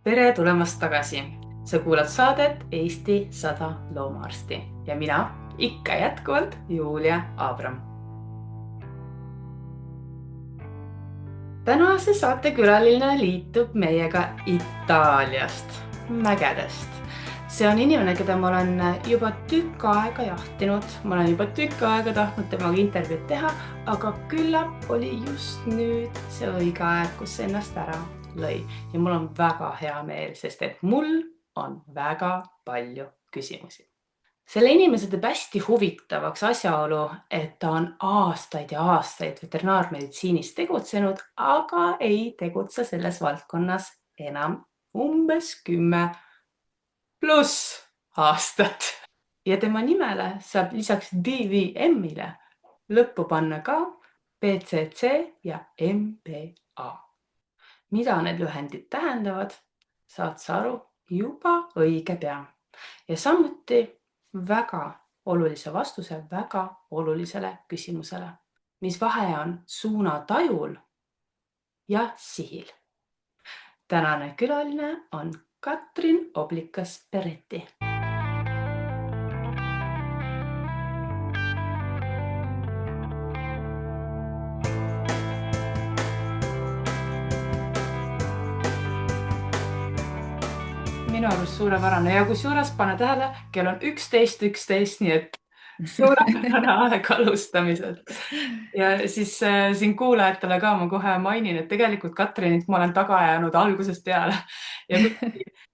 Tere tulemast tagasi. Sa kuulad saadet Eesti 100 loomaarsti ja mina ikka jätkuvalt Julia Abram. Tänase saatekülaline liitub meiega Itaaliast, mägedest. See on inimene, keda ma olen juba tükk aega jahtinud. Ma olen juba tükk aega tahtnud temaga intervjuud teha, aga küllap oli just nüüd see õige aeg, kus see ennast ära lõi. Ja mul on väga hea meel, sest et mul on väga palju küsimusi. Selle inimese teeb hästi huvitavaks asjaolu, et ta on aastaid ja aastaid veterinaarmeditsiinis tegutsenud, aga ei tegutse selles valdkonnas enam umbes 10+ aastat. Ja tema nimele saab lisaks DVM-ile lõppu panna ka PCC ja MPA. Mida need lühendid tähendavad, saad sa aru juba õige pea. Ja samuti väga olulise vastuse väga olulisele küsimusele. Mis vahe on suunatajul ja sihil? Tänane külaline on Katrin Oblikas-Peretti. Minu arust suurepärane ja kusjuures pane tähele, kell on 11:11, nii et suurepärane aeg alustamisel. Ja siis siin kuulajatele ka ma kohe mainin, et tegelikult Katrinit ma olen taga jäänud algusest peale. Ja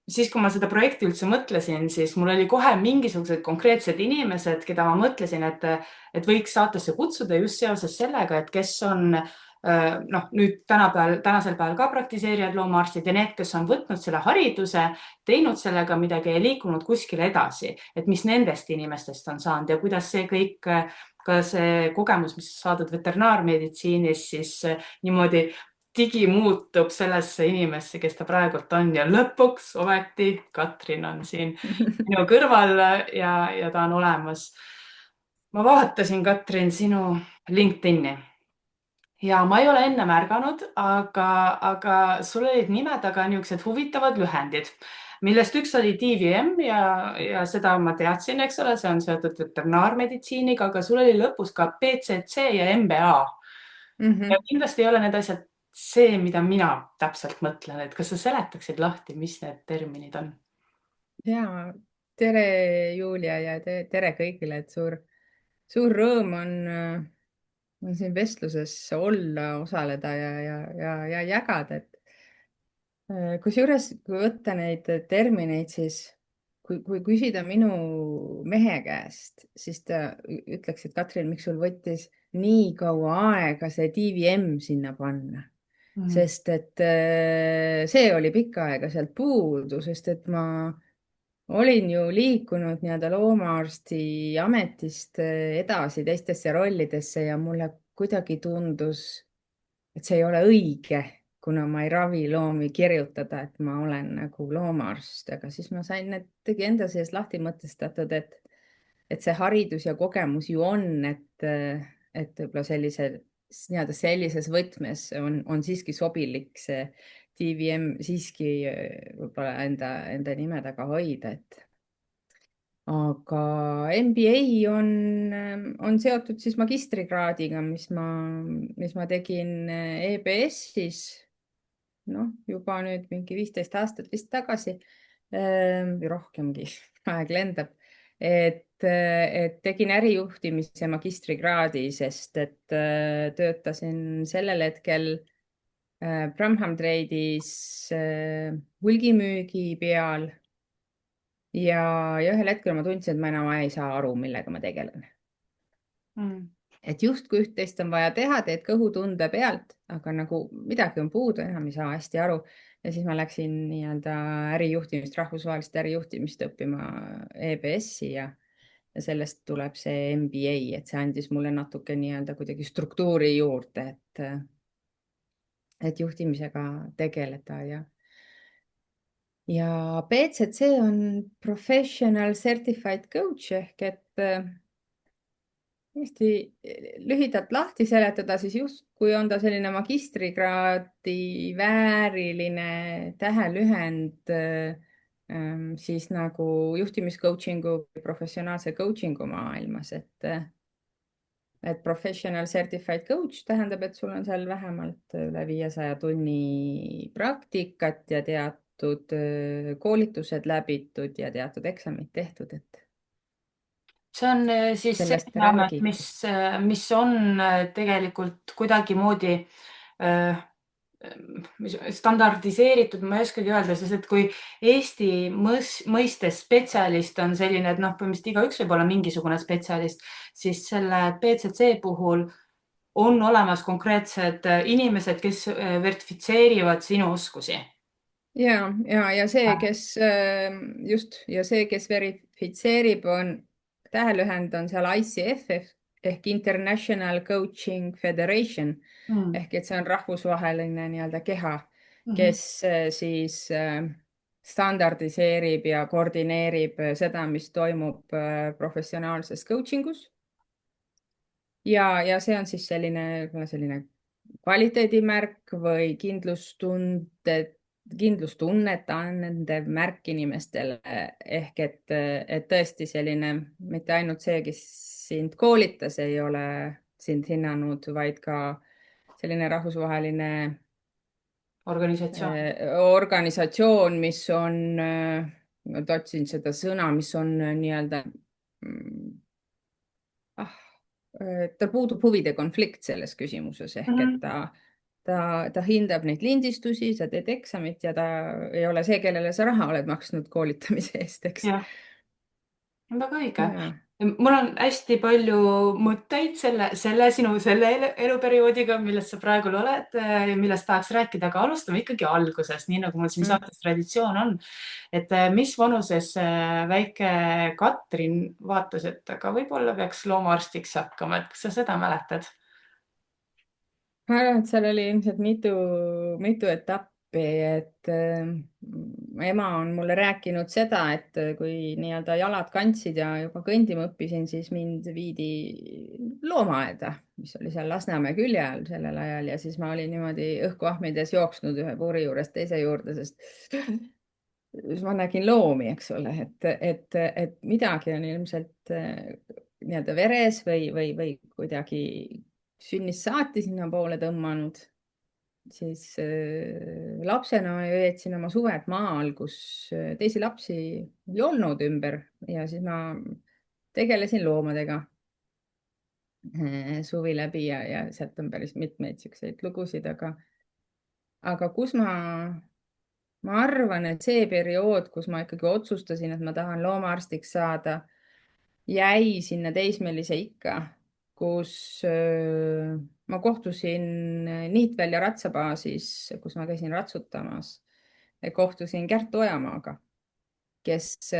siis, kui ma seda projekti üldse mõtlesin, siis mul oli kohe mingisugused konkreetsed inimesed, keda ma mõtlesin, et võiks saatesse kutsuda just seoses sellega, et kes on nüüd tänasel päeval ka praktiseerijad loomaarstid ja need, kes on võtnud selle hariduse, teinud sellega midagi ja liikunud kuskile edasi, et mis nendest inimestest on saanud ja kuidas see kõik, ka see kogemus, mis saadud veterinaarmeditsiinis, siis niimoodi digi muutub sellesse inimesse, kes ta praegult on ja lõpuks ometi Katrin on siin minu kõrval ja ta on olemas. Ma vaatasin, Katrin, sinu LinkedIni. Ja ma ei ole enne märganud, aga sul olid nime taga niisugused huvitavad lühendid, millest üks oli DVM ja seda ma teadsin, eks ole, see on seotud veterinaarmeditsiiniga, aga sul oli lõpus ka PCC ja MBA. Ja kindlasti ei ole need asjad see, mida mina täpselt mõtlen, et kas sa seletaksid lahti, mis need terminid on? Ja, tere Julia ja tere kõigile, et suur rõõm on siin vestluses olla, osaleda ja jagada, et kusjuures, kui võtta neid termineid, siis kui küsida minu mehe käest, siis ta ütleks, et Katrin, miks sul võttis nii kaua aega see DVM sinna panna? Sest et see oli pikka aega sealt puudu, sest et ma olin ju liikunud nii-öelda loomaarsti ametist edasi teistesse rollidesse ja mulle kuidagi tundus, et see ei ole õige, kuna ma ei ravi loomi kirjutada, et ma olen nagu loomaarst, aga siis ma sain tegi enda sees lahti mõtestatud, et see haridus ja kogemus ju on, et võib-olla nii-öelda sellises võtmes on siiski sobilik see DVM siiski võib-olla enda nime taga hoida, aga MBA on seotud siis magistrikraadiga, mis ma tegin EBS-is, juba nüüd mingi 15 aastat vist tagasi, või rohkemgi, aeg lendab, et tegin ärijuhtimise magistrikraadi, sest et töötasin sellel hetkel Bramham Trade'is hulgimüügi peal ja ühel hetkel ma tundsin, et ma enam ei saa aru, millega ma tegelen. Et justkui üht-teist on vaja teha, teed kõhutunde pealt, aga nagu midagi on puudu, enam ei saa hästi aru. Ja siis ma läksin nii-öelda ärijuhtimist, rahvusvahelist ärijuhtimist õppima EBS-i ja sellest tuleb see MBA, et see andis mulle natuke nii-öelda kuidagi struktuuri juurde, et juhtimisega tegeleda ja PCC on Professional Certified Coach ehk et hästi lühidalt lahti seletada, siis justkui on ta selline magistrikraadi vääriline tähelühend siis nagu juhtimiscoaching'u, professionaalse coaching'u maailmas, et professional certified coach tähendab, et sul on seal vähemalt üle 500 tunni praktikat ja teatud koolitused läbitud ja teatud eksamid tehtud, et see on siis sellest ta selline amet, räägib. mis on tegelikult kuidagimoodi standardiseeritud, ma ei oskagi öelda, sest et kui Eesti mõistes spetsialist on selline, et noh, põhimõtteliselt igaüks võib olla mingisugune spetsialist, siis selle BCC puhul on olemas konkreetsed inimesed, kes verifitseerivad sinu oskusi. ja see, kes just ja see, kes verifitseerib, on tähelühend on seal ICF ehk International Coaching Federation Mm. ehk et see on rahvusvaheline nii-öelda keha, Mhm. kes siis standardiseerib ja koordineerib seda, mis toimub professionaalses coaching us ja see on siis selline kvaliteedimärk või kindlustunnet andev märk inimestele ehk et tõesti selline, mitte ainult see, kes sind koolitas, ei ole sind hinnanud, vaid ka selline rahvusvaheline Organisatsioon. organisatsioon, mis on, ma otsin seda sõna, mis on nii-öelda mm, ah, tal puudub huvide konflikt selles küsimuses ehk et Mhm. ta hindab neid lindistusi, sa teed eksamit ja ta ei ole see, kellele sa raha oled maksnud koolitamise eest, eks. Jah, väga õige. ja, Mul on hästi palju mõtteid selle eluperioodidiga, milles sa praegu oled ja millest tahaks rääkida, aga alustame ikkagi algusest, nii nagu mul siin mm. saates traditsioon on. Et mis vanuses väike Katrin vaatas, et aga võib-olla peaks loomaarstiks hakkama, et kas sa seda mäletad? ma arvan, et seal oli ilmselt mitu etappi, et ema on mulle rääkinud seda, et kui nii-öelda jalad kandsid ja juba kõndima õppisin, siis mind viidi loomaaeda, mis oli seal Lasnamäe külje all sellel ajal ja siis ma olin niimoodi õhku ahmides jooksnud ühe puuri juurest teise juurde, sest siis ma nägin loomi, eks ole, et midagi on ilmselt nii-öelda veres või kuidagi sünnist saati sinnapoole tõmmanud, siis lapsena ma veetsin oma suved maal, kus teisi lapsi ei olnud ümber ja siis ma tegelesin loomadega suvi läbi ja sealt on päris mitmeid siukseid lugusid, aga ma arvan, et see periood, kus ma ikkagi otsustasin, et ma tahan loomaarstiks saada, jäi sinna teismelise ikka, kus ma kohtusin Niitvälja ratsabaasis, kus ma käisin ratsutamas. kohtusin Kärt Ojamaaga, kes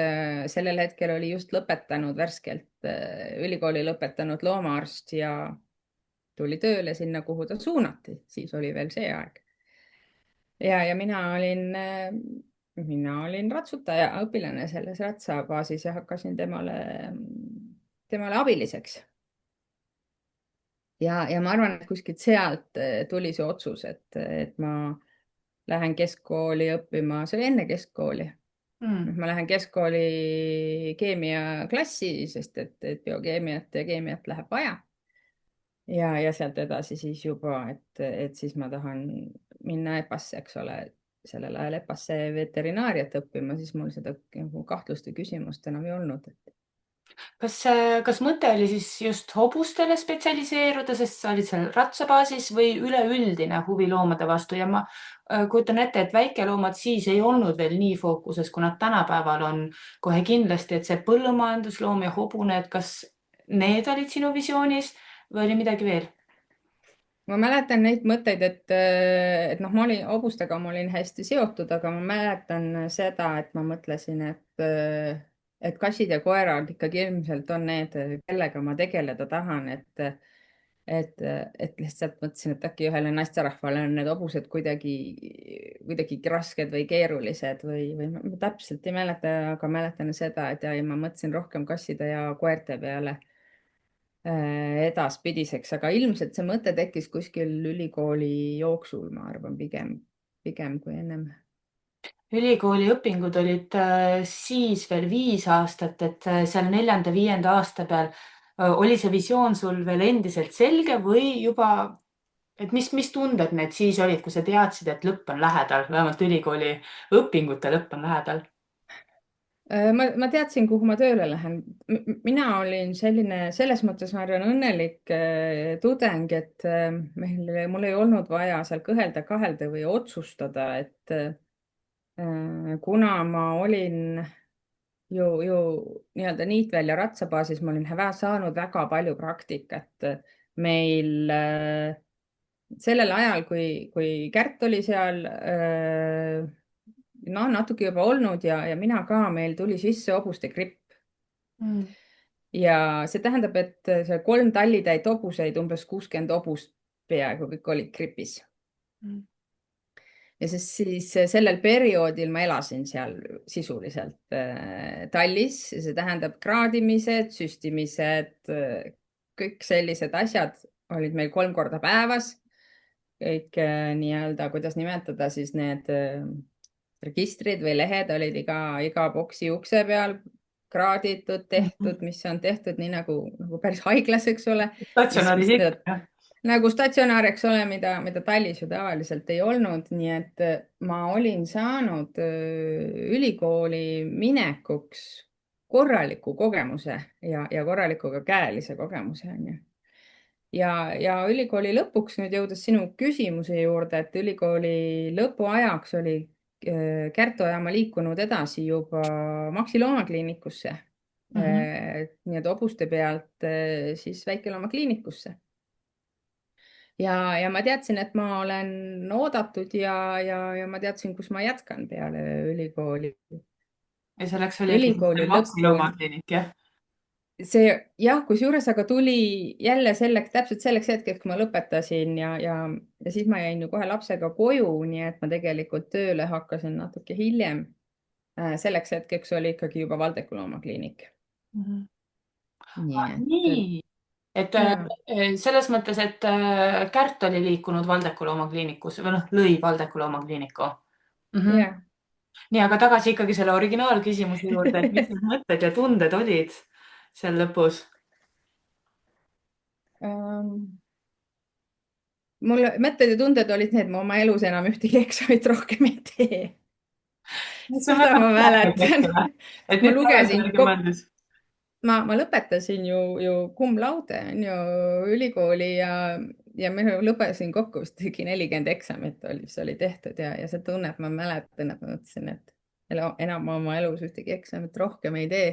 sellel hetkel oli just lõpetanud värskelt ülikooli lõpetanud loomaarst ja tuli tööle sinna, kuhu ta suunati, siis oli veel see aeg. ja mina olin ratsutaja, õpilane selles ratsabaasis ja hakkasin temale abiliseks. ja ma arvan, et kuskilt sealt tuli see otsus, et ma lähen keskkooli õppima, see oli enne keskkooli. Mm. ma lähen keskkooli keemiaklassi, sest et biokeemiat ja keemiat läheb vaja. ja sealt edasi siis juba, et siis ma tahan minna EPA-sse, eks ole, sellel ajal EPA-sse veterinaariat õppima, siis mul seda nagu kahtlust või küsimust enam ei olnud. Kas mõte oli siis just hobustele spetsialiseeruda, sest sa olid seal ratsabaasis või üleüldine huvi loomade vastu ja ma kujutan ette, et väikeloomad siis ei olnud veel nii fookuses, kui nad tänapäeval on kohe kindlasti, et see põllumajandusloom ja hobune, et kas need olid sinu visioonis või oli midagi veel? ma mäletan neid mõtteid, et noh, hobustega ma olin hästi seotud, aga ma mäletan seda, et ma mõtlesin, et kassid ja koerad ikkagi ilmselt on need, kellega ma tegeleda tahan, et lihtsalt mõtlesin, et äkki ühele naisterahvale on need hobused kuidagi rasked või keerulised või ma täpselt ei mäleta, aga mäletan seda, et ja ma mõtlesin rohkem kasside ja koerte peale edaspidiseks, aga ilmselt see mõte tekkis kuskil ülikooli jooksul, ma arvan, pigem kui ennem. Ülikooli õpingud olid siis veel 5 aastat, et seal 4.–5. aasta peal oli see visioon sul veel endiselt selge või juba, et mis tunded need siis olid, kui sa teadsid, et lõpp on lähedal, vähemalt ülikooli õpingute lõpp on lähedal? Ma teadsin, kuhu ma tööle lähen. Mina olin selline, selles mõttes ma arvan, õnnelik tudeng, et mul ei olnud vaja seal kõhelda, kahelda või otsustada, et kuna ma olin ju nii-öelda Niitvälja ratsabaasis, ma olin saanud väga palju praktikat. Meil sellel ajal, kui Kärt oli seal, no natuke juba olnud ja mina ka, meil tuli sisse hobuste gripp. Mm. Ja see tähendab, et see 3 tallitäit hobuseid, umbes 60 hobust peaaegu kõik olid gripis. Mm. Ja siis sellel perioodil ma elasin seal sisuliselt tallis, see tähendab kraadimised, süstimised, kõik sellised asjad olid meil 3 korda päevas. Kõik nii-öelda, kuidas nimetada, siis need registrid või lehed olid iga boksi ukse peal kraaditud, tehtud, mis on tehtud nii nagu päris haiglas, eks ole. Statsionaaris ikka. Nagu statsionaar, eks ole, mida tallis ju tavaliselt ei olnud, nii et ma olin saanud ülikooli minekuks korraliku kogemuse ja korraliku ka käelise kogemuse, onju. Ja ülikooli lõpuks nüüd jõudes sinu küsimuse juurde, et ülikooli lõpuajaks oli Kärt Ojamaa liikunud edasi juba Maxi loomakliinikusse. Nii et hobuste pealt siis väikeloomakliinikusse. Ja ma teadsin, et ma olen oodatud ja ma teadsin, kus ma jätkan peale ülikooli. Ja selleks oligi Ülikooli Maxi lõppu. loomakliinik, jah? See jah, kusjuures aga tuli jälle täpselt selleks hetkeks, kui ma lõpetasin ja siis ma jäin ju kohe lapsega koju, nii et ma tegelikult tööle hakkasin natuke hiljem. Selleks hetkeks oli ikkagi juba Valdeku loomakliinik. Nii et Nii, et ja, selles mõttes, et Kärt oli liikunud Valdeku loomakliinikus või noh, lõi Valdeku loomakliiniku. ja. Nii, aga tagasi ikkagi selle originaalküsimuse juurde, et mis need mõtted ja tunded olid seal lõpus? Mul mõtted ja tunded olid need, ma oma elus enam ühtegi eksamit rohkem ei tee. See on Seda väga ma praegu, eks mäletan. ole. Et Ma nüüd lugesin tagantjärgi mõeldes. ma lõpetasin ju cum laude on ju ülikooli ja ma lõpetasin kokku vist ligi 40 eksamit mis oli tehtud ja see tunne, et ma mäletan, et ma mõtlesin, et enam oma elus ühtegi eksamit rohkem ei tee.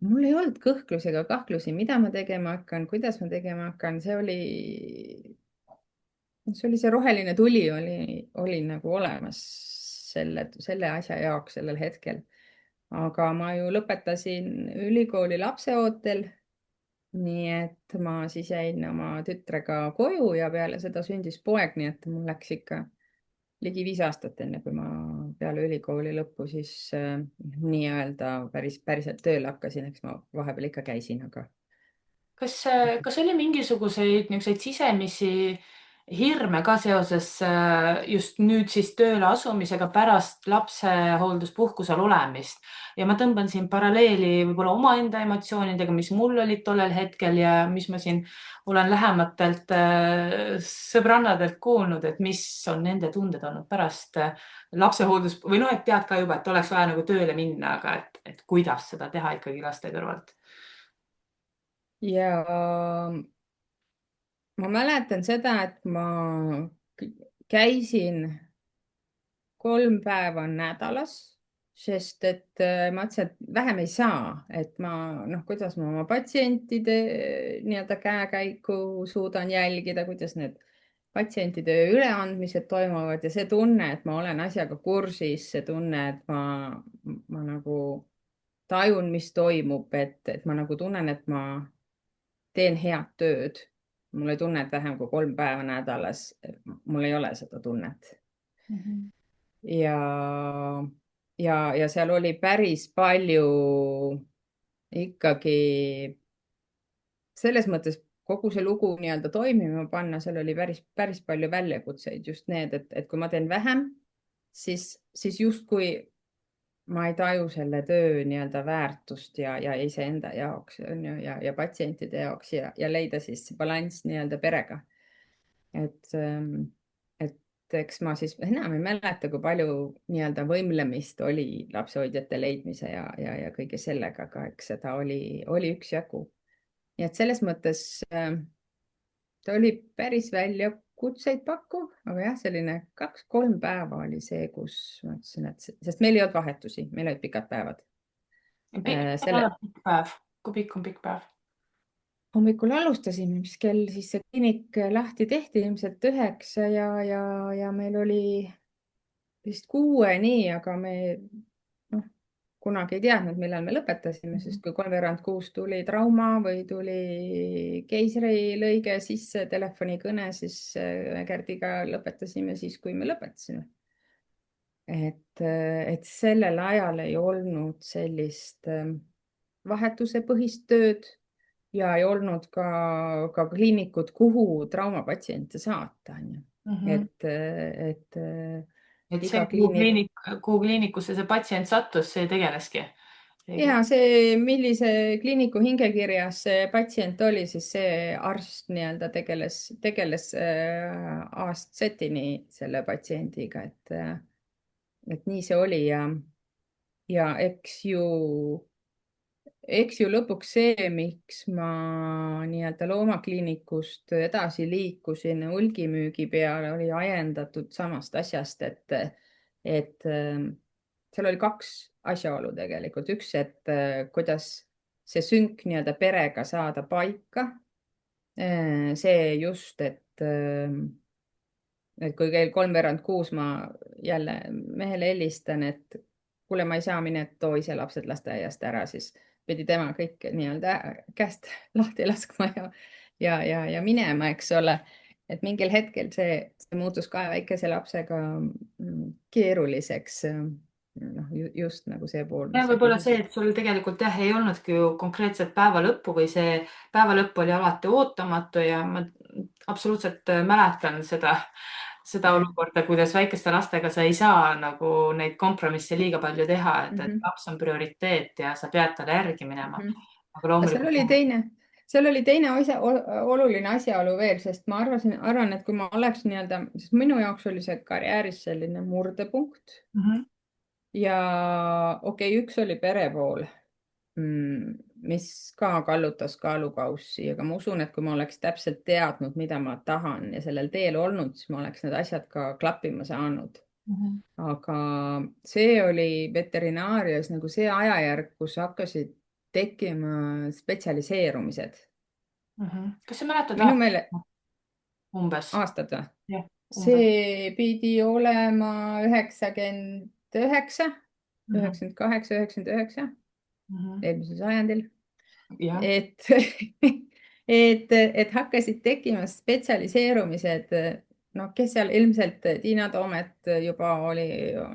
Mul ei olnud kõhklusi ega kahtlusi, mida ma tegema hakkan, kuidas ma tegema hakkan, see oli see roheline tuli oli nagu olemas selle asja jaoks sellel hetkel. Aga ma ju lõpetasin ülikooli lapseootel. Nii et ma siis jäin oma tütrega koju ja peale seda sündis poeg, nii et mul läks ikka ligi 5 aastat enne, kui ma peale ülikooli lõppu siis nii-öelda päriselt tööle hakkasin, eks ma vahepeal ikka käisin, aga. Kas oli mingisuguseid niisuguseid sisemisi hirme ka seoses just nüüd siis tööle asumisega pärast lapsehoolduspuhkusel olemist? Ja ma tõmban siin paralleeli võib-olla omaenda emotsioonidega, mis mul olid tollel hetkel ja mis ma siin olen lähematelt sõbrannadelt kuulnud, et mis on nende tunded olnud pärast lapsehooldus või noh, et tead ka juba, et oleks vaja nagu tööle minna, aga et kuidas seda teha ikkagi laste kõrvalt? Ja ma mäletan seda, et ma käisin 3 päeva nädalas, sest et ma mõtlesin, et vähem ei saa, et kuidas ma oma patsientide nii-öelda käekäiku suudan jälgida, kuidas need patsientide üleandmised toimuvad ja see tunne, et ma olen asjaga kursis, see tunne, et ma nagu tajun, mis toimub, et ma nagu tunnen, et ma teen head tööd. Mul ei tunne, et vähem kui 3 päeva nädalas, mul ei ole seda tunnet. Ja seal oli päris palju ikkagi selles mõttes kogu see lugu nii-öelda toimima panna, seal oli päris palju väljakutseid, just need, et kui ma teen vähem, siis justkui ma ei taju selle töö nii-öelda väärtust ja iseenda jaoks on ju ja patsientide jaoks ja leida siis balanss nii-öelda perega. et, et eks ma siis enam ei mäleta, kui palju nii-öelda võimlemist oli lapsehoidjate leidmise ja kõige sellega, aga eks seda oli üksjagu. nii et selles mõttes ta oli päris väljakutseid pakkuv, aga jah, selline 2-3 päeva oli see, kus ma ütlesin, sest meil ei olnud vahetusi, meil olid pikad päevad. Pikk päev. Kui pikk on pikk päev? Hommikul alustasime, mis kell siis see kliinik lahti tehti, ilmselt 9 ja meil oli vist 6-ni, aga me kunagi ei teadnud, millal me lõpetasime, sest kui 5:45 tuli trauma või tuli keisrilõige sisse, telefonikõne, siis Gerdiga lõpetasime siis, kui me lõpetasime. et sellel ajal ei olnud sellist vahetusepõhist tööd ja ei olnud ka kliinikut, kuhu traumapatsiente saata, on ju. Et see, iga kliinik kuhu kliinikusse see patsient sattus, see tegeleski? ja see, millise kliiniku hingekirjas see patsient oli, siis see arst nii-öelda tegeles A-st Z-ni selle patsiendiga, et nii see oli ja eks ju lõpuks see, miks ma nii-öelda loomakliinikust edasi liikusin hulgimüügi peale, oli ajendatud samast asjast, et seal oli 2 asjaolu tegelikult. Üks, et kuidas see sünk nii-öelda perega saada paika. See just, et kui kell 5:45 ma jälle mehele helistan, et kuule, ma ei saa, mine too ise lapsed lasteaiast ära, siis pidi tema kõik nii-öelda käest lahti laskma ja minema, eks ole. Et mingil hetkel see muutus ka väikese lapsega keeruliseks. Just nagu see pool. Ja võib-olla see, et sul tegelikult ei olnudki ju konkreetset päeva lõppu või see päeva lõpp oli alati ootamatu ja ma absoluutselt mäletan seda olukorda, kuidas väikeste lastega sa ei saa nagu neid kompromisse liiga palju teha, et laps on prioriteet ja sa pead talle järgi minema. Aga loomulikult seal oli teine oluline asjaolu veel, sest ma arvan, et kui ma oleks nii-öelda, sest minu jaoks oli see karjääris selline murdepunkt. Ja okei, üks oli pere pool, mis ka kallutas kaalukaussi, aga ma usun, et kui ma oleks täpselt teadnud, mida ma tahan ja sellel teel olnud, siis ma oleks need asjad ka klappima saanud. Aga see oli veterinaarias nagu see ajajärk, kus hakkasid tekkima spetsialiseerumised. Kas sa mäletad minu meele umbes? Aastad või? See pidi olema 99, 98, 99 eelmisel sajandil. Et hakkasid tekkima spetsialiseerumised, kes seal ilmselt Tiina Toomet juba oli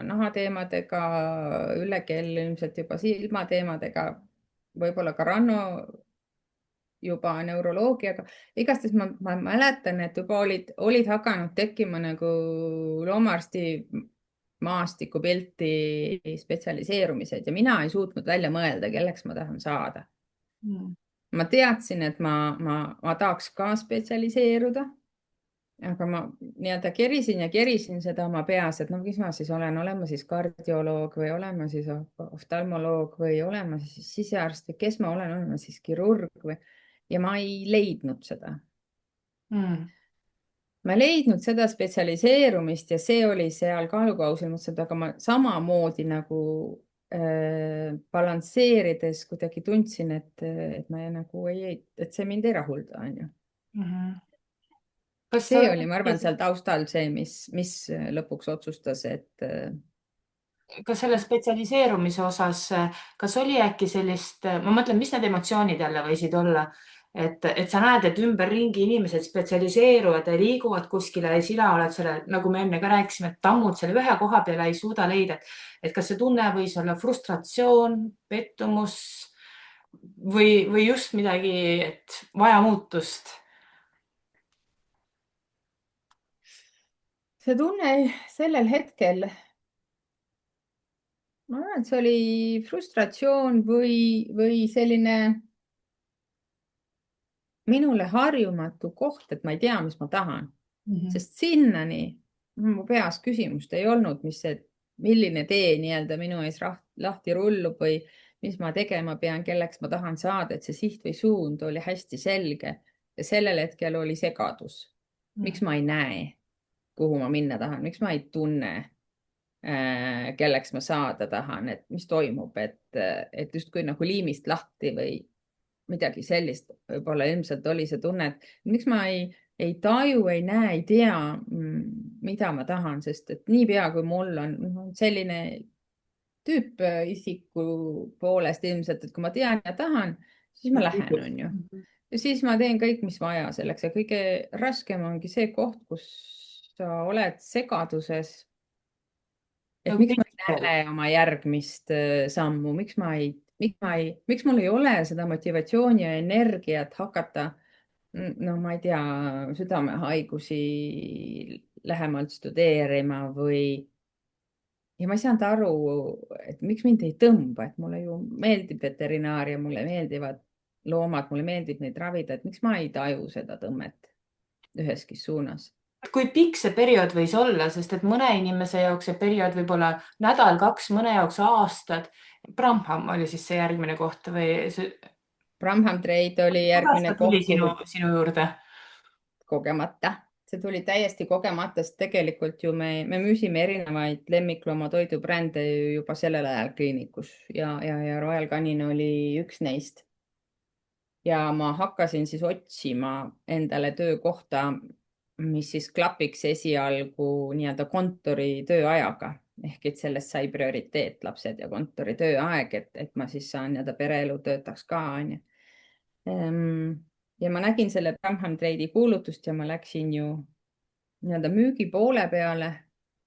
nahateemadega, Ülle Kell ilmselt juba silmateemadega, võib-olla ka Ranno juba neuroloogiaga. Igastahes ma mäletan, et juba olid hakanud tekkima nagu loomaarsti maastikupilti spetsialiseerumised ja mina ei suutnud välja mõelda, kelleks ma tahan saada. Ma teadsin, et ma tahaks ka spetsialiseeruda, aga ma nii-öelda kerisin seda oma peas, et mis ma siis olen ma siis kardioloog või olen ma siis oftalmoloog või olen ma siis sisearst või kes ma olen ma siis kirurg või. Ja ma ei leidnud seda. Ma ei leidnud seda spetsialiseerumist ja see oli seal kaalukausil, mõtlesin, aga ma samamoodi nagu balansseerides kuidagi tundsin, et ma nagu et see mind ei rahulda, on ju. See oli, ma arvan, seal taustal see, mis lõpuks otsustas, et kas selle spetsialiseerumise osas, kas oli äkki sellist, ma mõtlen, mis need emotsioonid jälle võisid olla, et sa näed, et ümberringi inimesed spetsialiseeruvad ja liiguvad kuskile ja sina oled selle, nagu me enne ka rääkisime, et tammud selle ühe koha peale, ei suuda leida. Et kas see tunne võis olla frustratsioon, pettumus või just midagi, et vaja muutust? see tunne sellel hetkel, ma arvan, et see oli frustratsioon või selline minule harjumatu koht, et ma ei tea, mis ma tahan, Mhm. sest sinnani mu peas küsimust ei olnud, milline tee nii-öelda minu ees lahti rullub või mis ma tegema pean, kelleks ma tahan saada, et see siht või suund oli hästi selge ja sellel hetkel oli segadus. miks Mhm. ma ei näe, kuhu ma minna tahan, miks ma ei tunne, kelleks ma saada tahan, et mis toimub, et justkui nagu liimist lahti või midagi sellist, võib-olla ilmselt oli see tunne, et miks ma ei taju, ei näe, ei tea, mida ma tahan, sest et niipea kui mul on selline tüüp isiku poolest ilmselt, et kui ma tean ja tahan, siis ma lähen, on ju. ja siis ma teen kõik, mis vaja selleks ja kõige raskem ongi see koht, kus sa oled segaduses, et nagu miks ma teist ei veel. näe oma järgmist sammu, miks mul ei ole seda motivatsiooni ja energiat hakata, no ma ei tea, südamehaigusi lähemalt studeerima või, ja ma ei saanud aru, et miks mind ei tõmba, et mulle ju meeldib veterinaaria, mulle meeldivad loomad, mulle meeldib neid ravida, et miks ma ei taju seda tõmmet üheski suunas. Kui pikk see periood võis olla, sest et mõne inimese jaoks see periood võib olla nädal-kaks, mõne jaoks aastad. Bramham oli siis see järgmine koht või see, Bramham Trade oli kuidas järgmine ta tuli koht, kuhu sinu juurde? kogemata, see tuli täiesti kogemata, sest tegelikult ju me müüsime erinevaid lemmikloomatoidu brände juba sellel ajal kliinikus ja Royal Canin oli üks neist. ja ma hakkasin siis otsima endale töökohta, mis siis klapiks esialgu nii-öelda kontori tööajaga ehk et sellest sai prioriteet, lapsed ja kontori tööaeg, et ma siis saan nii-öelda pereelu töötaks ka onju. ja ma nägin selle Bramham Trade'i kuulutust ja ma läksin ju nii-öelda müügi poole peale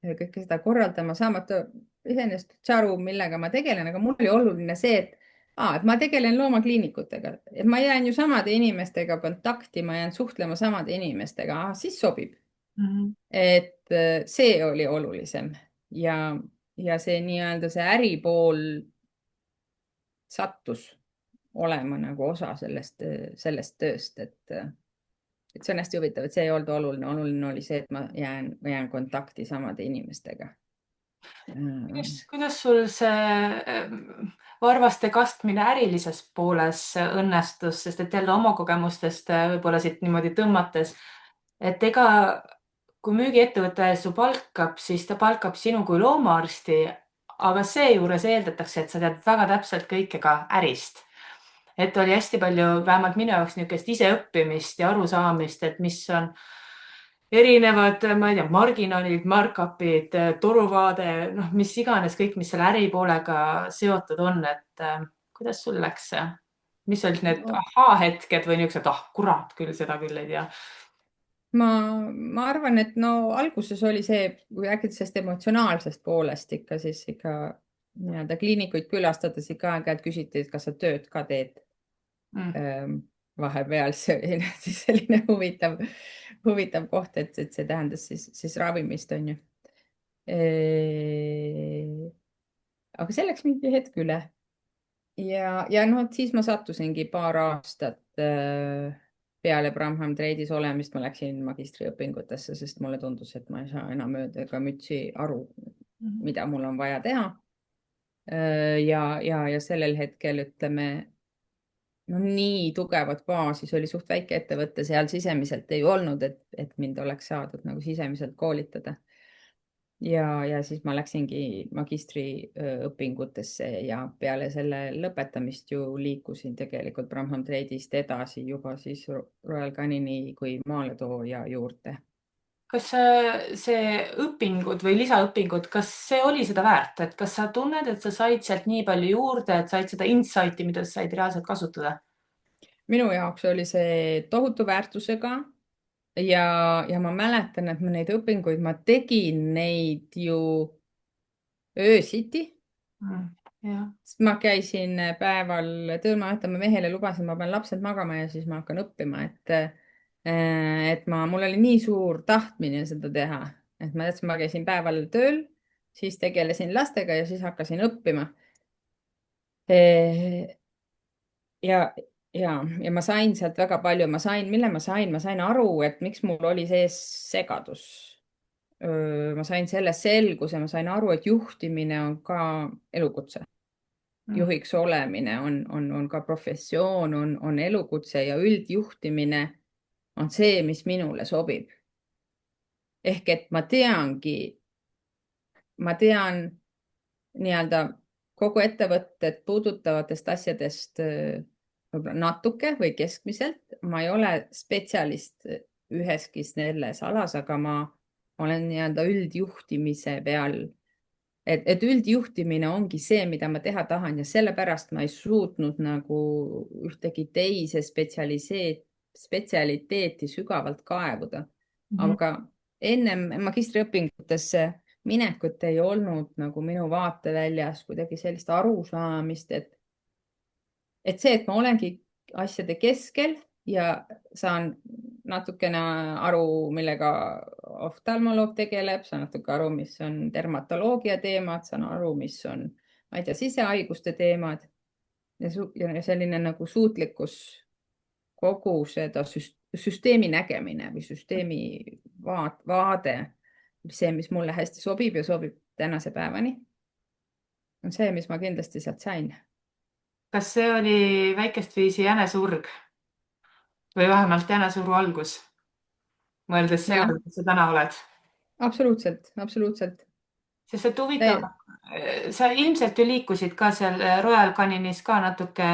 kõike seda korraldama, saamata iseenesest üldse aru, millega ma tegelen, aga mul oli oluline see, et ma tegelen loomakliinikutega, et ma jään ju samade inimestega kontakti, ma jään suhtlema samade inimestega, siis sobib. Mhm. et see oli olulisem ja see nii-öelda see äripool sattus olema nagu osa sellest tööst, et see on hästi huvitav, et see ei olnud oluline, oluline oli see, et ma jään kontakti samade inimestega. Kuidas sul see varvaste kastmine ärilises pooles õnnestus, sest et jälle oma kogemustest võib-olla siit niimoodi tõmmates, et ega kui müügiettevõte su palkab, siis ta palkab sinu kui loomaarsti, aga seejuures eeldatakse, et sa tead väga täpselt kõike ka ärist. et oli hästi palju, vähemalt minu jaoks niisugust iseõppimist ja arusaamist, et mis on erinevad, ma ei tea, marginaalid, markup'id, turuvaade, noh, mis iganes kõik, mis selle äripoolega seotud on, et kuidas sul läks see? mis olid need no, ahaa-hetked või niisugused, ah kurat, küll seda küll ei tea. ma arvan, et no alguses oli see, kui rääkida sellest emotsionaalsest poolest ikka, siis ikka nii-öelda kliinikuid külastades ikka aeg-ajalt küsiti, et kas sa tööd ka teed. Mm. Vahepeal see oli siis selline huvitav koht, et see tähendas siis ravimist, on ju. aga see läks mingi hetk üle ja noh, et siis ma sattusingi paar aastat peale Bramham Trade'is olemist, ma läksin magistriõpingutesse, sest mulle tundus, et ma ei saa enam ööd ega mütsi aru, Mhm. mida mul on vaja teha. ja sellel hetkel ütleme, no nii tugevat baasi, see oli suht väike ettevõte, seal sisemiselt ei olnud, et mind oleks saadud nagu sisemiselt koolitada. ja siis ma läksingi magistriõpingutesse ja peale selle lõpetamist ju liikusin tegelikult Bramham Trade'ist edasi juba siis Royal Canini kui maaletooja juurde. kas see õpingud või lisaõpingud, kas see oli seda väärt, et kas sa tunned, et sa said sealt nii palju juurde, et said seda insight'i, mida sa said reaalselt kasutada? minu jaoks oli see tohutu väärtusega ja ma mäletan, et ma neid õpinguid, ma tegin neid ju öösiti. Mm. jah. Ma käisin päeval tööl, ma mäletan, ma mehele lubasin, ma panen lapsed magama ja siis ma hakkan õppima, et mul oli nii suur tahtmine seda teha, et ma teadsin, ma käisin päeval tööl, siis tegelesin lastega ja siis hakkasin õppima. ja, ja ma sain sealt väga palju, ma sain aru, et miks mul oli sees segadus. Ma sain selles selguse, ma sain aru, et juhtimine on ka elukutse. Mm. Juhiks olemine on ka professioon, on elukutse ja üldjuhtimine on see, mis minule sobib. Ehk et ma tean nii-öelda kogu ettevõttet puudutavatest asjadest võib-olla natuke või keskmiselt. Ma ei ole spetsialist üheski selles alas, aga ma olen nii-öelda üldjuhtimise peal. Et üldjuhtimine ongi see, mida ma teha tahan ja sellepärast ma ei suutnud nagu ühtegi teise spetsialiteeti sügavalt kaevuda. Mhm. Aga ennem magistriõpingutesse minekut ei olnud nagu minu vaateväljas kuidagi sellist arusaamist, et see, et ma olengi asjade keskel ja saan natukene aru, millega oftalmoloog tegeleb, saan natuke aru, mis on dermatoloogia teemad, saan aru, mis on, ma ei tea, sisehaiguste teemad ja selline nagu suutlikkus kogu seda süsteemi nägemine või süsteemi vaade, see, mis mulle hästi sobib ja sobib tänase päevani, on see, mis ma kindlasti sealt sain. Kas see oli väikest viisi jänesurg või vähemalt jänesuru algus, mõeldes jah, sellele, kus sa täna oled? absoluutselt, absoluutselt. Sest et huvitav, sa ilmselt ju liikusid ka seal Royal Caninis ka natuke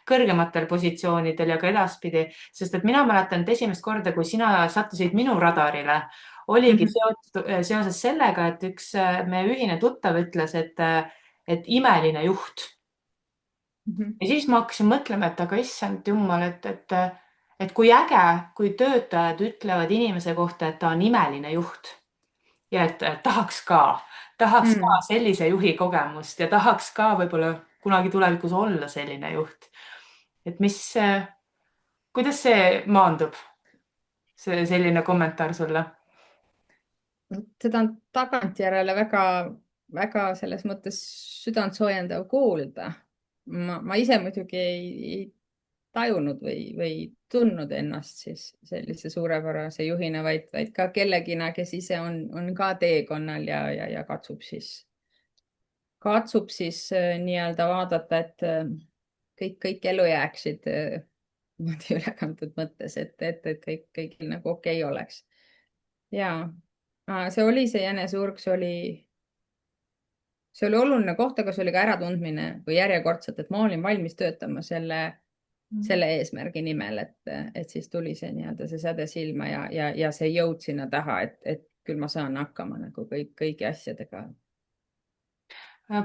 kõrgematel positsioonidel ja ka edaspidi, sest et mina mäletan, et esimest korda, kui sina sattusid minu radarile, oligi seoses sellega, et üks meie ühine tuttav ütles, et imeline juht. Ja siis ma hakkasin mõtlema, et aga issand jumal, et kui äge, kui töötajad ütlevad inimese kohta, et ta on imeline juht ja et tahaks ka sellise juhi kogemust ja tahaks ka võib-olla kunagi tulevikus olla selline juht. Et kuidas see maandub, see selline kommentaar sulle? Seda on tagantjärele väga selles mõttes südantsoojendav kuulda. Ma ise muidugi ei tajunud või tundnud ennast siis sellise suurepärase juhina, vaid ka kellegina, kes ise on ka teekonnal ja katsub siis nii-öelda vaadata, et kõik elu jääksid niimoodi ülekantud mõttes, et kõigil nagu okei oleks. Ja see oli see jänesurg, see oli oluline koht, aga see oli ka äratundmine või järjekordselt, et ma olin valmis töötama selle eesmärgi nimel, et siis tuli see nii-öelda see säde silma ja see jõud sinna taha, et küll ma saan hakkama nagu kõigi asjadega.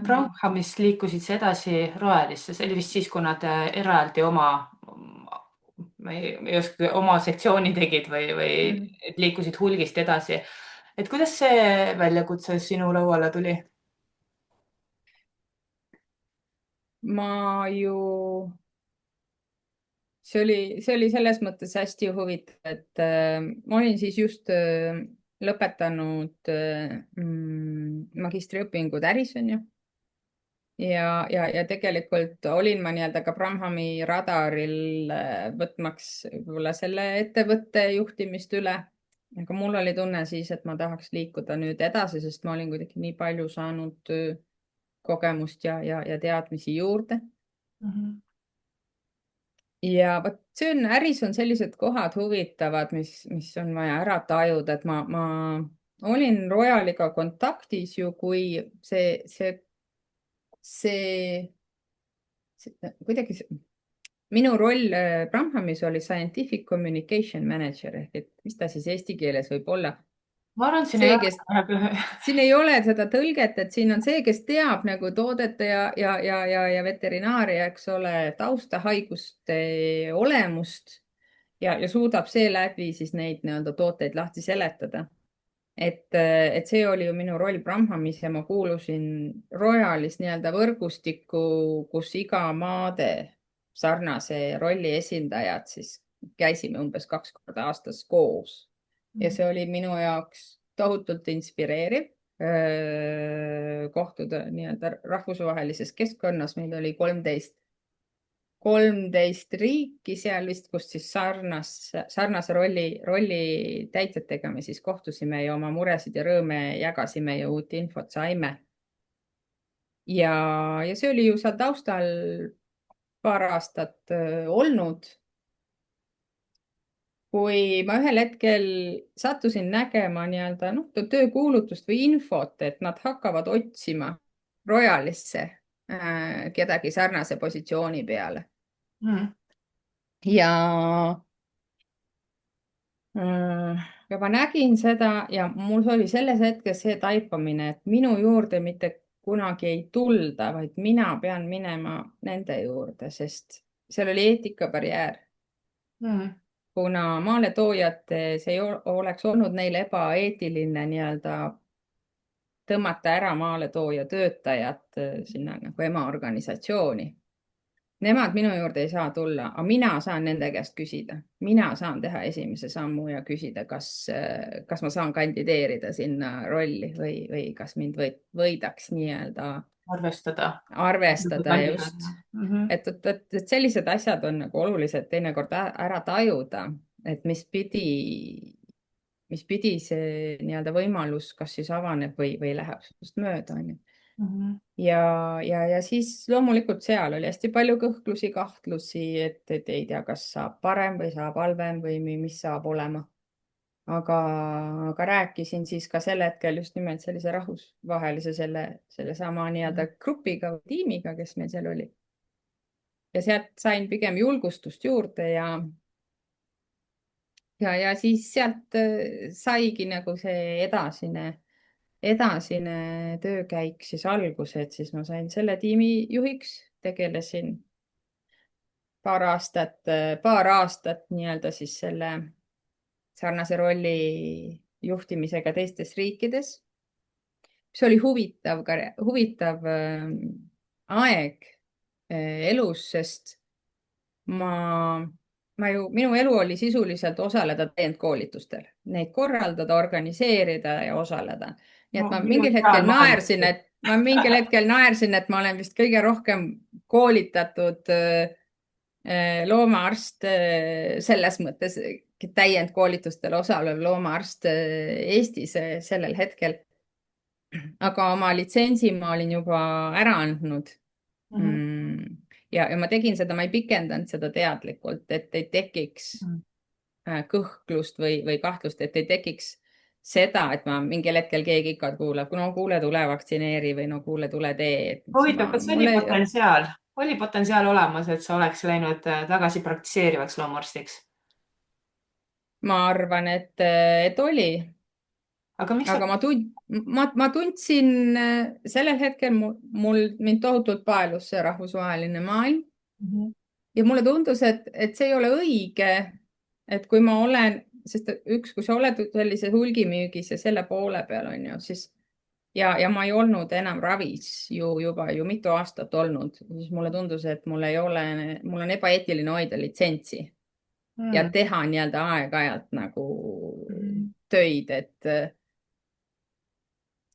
Brownhamist liikusid sa edasi Royalisse, see oli vist siis, kui nad eraldi ma ei oska, oma sektsiooni tegid või liikusid hulgist edasi. Et kuidas see väljakutse sinu lauale tuli? ma ju, see oli selles mõttes hästi huvitav, et ma olin siis just lõpetanud magistriõpingud äris, on ju. Ja tegelikult olin ma nii-öelda ka Bramhami radaril võtmaks võib-olla selle ettevõtte juhtimist üle. aga mul oli tunne siis, et ma tahaks liikuda nüüd edasi, sest ma olin kuidagi nii palju saanud kogemust ja teadmisi juurde. Ja vot äris on sellised kohad huvitavad, mis on vaja ära tajuda, et ma olin Royaliga kontaktis ju, kui kuidagi minu roll Bramhamis oli scientific communication manager ehk et mis ta siis eesti keeles võib olla. ma arvan, et siin ei see, kes, ole. siin ei ole seda tõlget, et siin on see, kes teab nagu toodete ja veterinaaria, eks ole, tausta, haiguste olemust ja suudab seeläbi siis neid nii-öelda tooteid lahti seletada. et see oli ju minu roll Brahmamis ja ma kuulusin Royalis nii-öelda võrgustikku, kus iga maade sarnase rolli esindajad siis käisime umbes 2 korda aastas koos. Ja see oli minu jaoks tohutult inspireeriv kohtuda nii-öelda rahvusvahelises keskkonnas. Meil oli 13 riiki seal vist, kus siis sarnase rolli täitjatega me siis kohtusime ja oma muresid ja rõõme jagasime ja uut infot saime. Ja see oli ju seal taustal paar aastat olnud. Kui ma ühel hetkel sattusin nägema nii-öelda töökuulutust või infot, et nad hakkavad otsima Royalisse kedagi sarnase positsiooni peale. Ja ma nägin seda ja mul oli selles hetkes see taipamine, et minu juurde mitte kunagi ei tulda, vaid mina pean minema nende juurde, sest seal oli eetikabarjäär. Kuna maaletoojates ei oleks olnud neil ebaeetiline nii-öelda tõmmata ära maaletooja töötajad sinna nagu emaorganisatsiooni. Nemad minu juurde ei saa tulla, aga mina saan nende käest küsida. Mina saan teha esimese sammu ja küsida, kas ma saan kandideerida sinna rolli või kas mind võidaks nii-öelda arvestada just. Et sellised asjad on nagu olulised teinekord ära tajuda, et mis pidi see nii-öelda võimalus kas siis avaneb või läheb sinust mööda. Ja siis loomulikult seal oli hästi palju kõhklusi, kahtlusi, et ei tea, kas saab parem või saab halvem või mis saab olema. Aga rääkisin siis ka sel hetkel just nimelt sellise rahvusvahelise selle sama nii-öelda grupiga või tiimiga, kes meil seal oli. Ja sealt sain pigem julgustust juurde ja siis sealt saigi nagu see edasine töökäik siis alguse, et siis ma sain selle tiimi juhiks, tegelesin paar aastat nii-öelda siis selle sarnase rolli juhtimisega teistes riikides. See oli huvitav aeg elus, sest minu elu oli sisuliselt osaleda täiendkoolitustel, neid korraldada, organiseerida ja osaleda. Nii et ma mingil hetkel naersin, et ma olen vist kõige rohkem koolitatud loomaarst selles mõttes, täiendkoolitustel osalev loomaarst Eestis sellel hetkel. Aga oma litsentsi ma olin juba ära andnud. Ja ma tegin seda, ma ei pikendanud seda teadlikult, et ei tekiks kõhklust või kahtlust, et ei tekiks seda, et ma mingil hetkel keegi ikka kuuleb, no kuule, tule vaktsineeri või no kuule, tule tee. Huvitav, kas oli potentsiaal olemas, et sa oleks läinud tagasi praktiseerivaks loomaarstiks? Ma arvan, et oli. Aga ma tundsin sellel hetkel mind tohutult paelus see rahvusvaheline maailm. Ja mulle tundus, et see ei ole õige, et kui ma olen, sest kui sa oled sellise hulgimüügis ja selle poole peal on ju, siis ja ma ei olnud enam ravis juba mitu aastat olnud, siis mulle tundus, et mul on ebaeetiline hoida litsentsi ja teha nii-öelda aeg-ajalt nagu töid,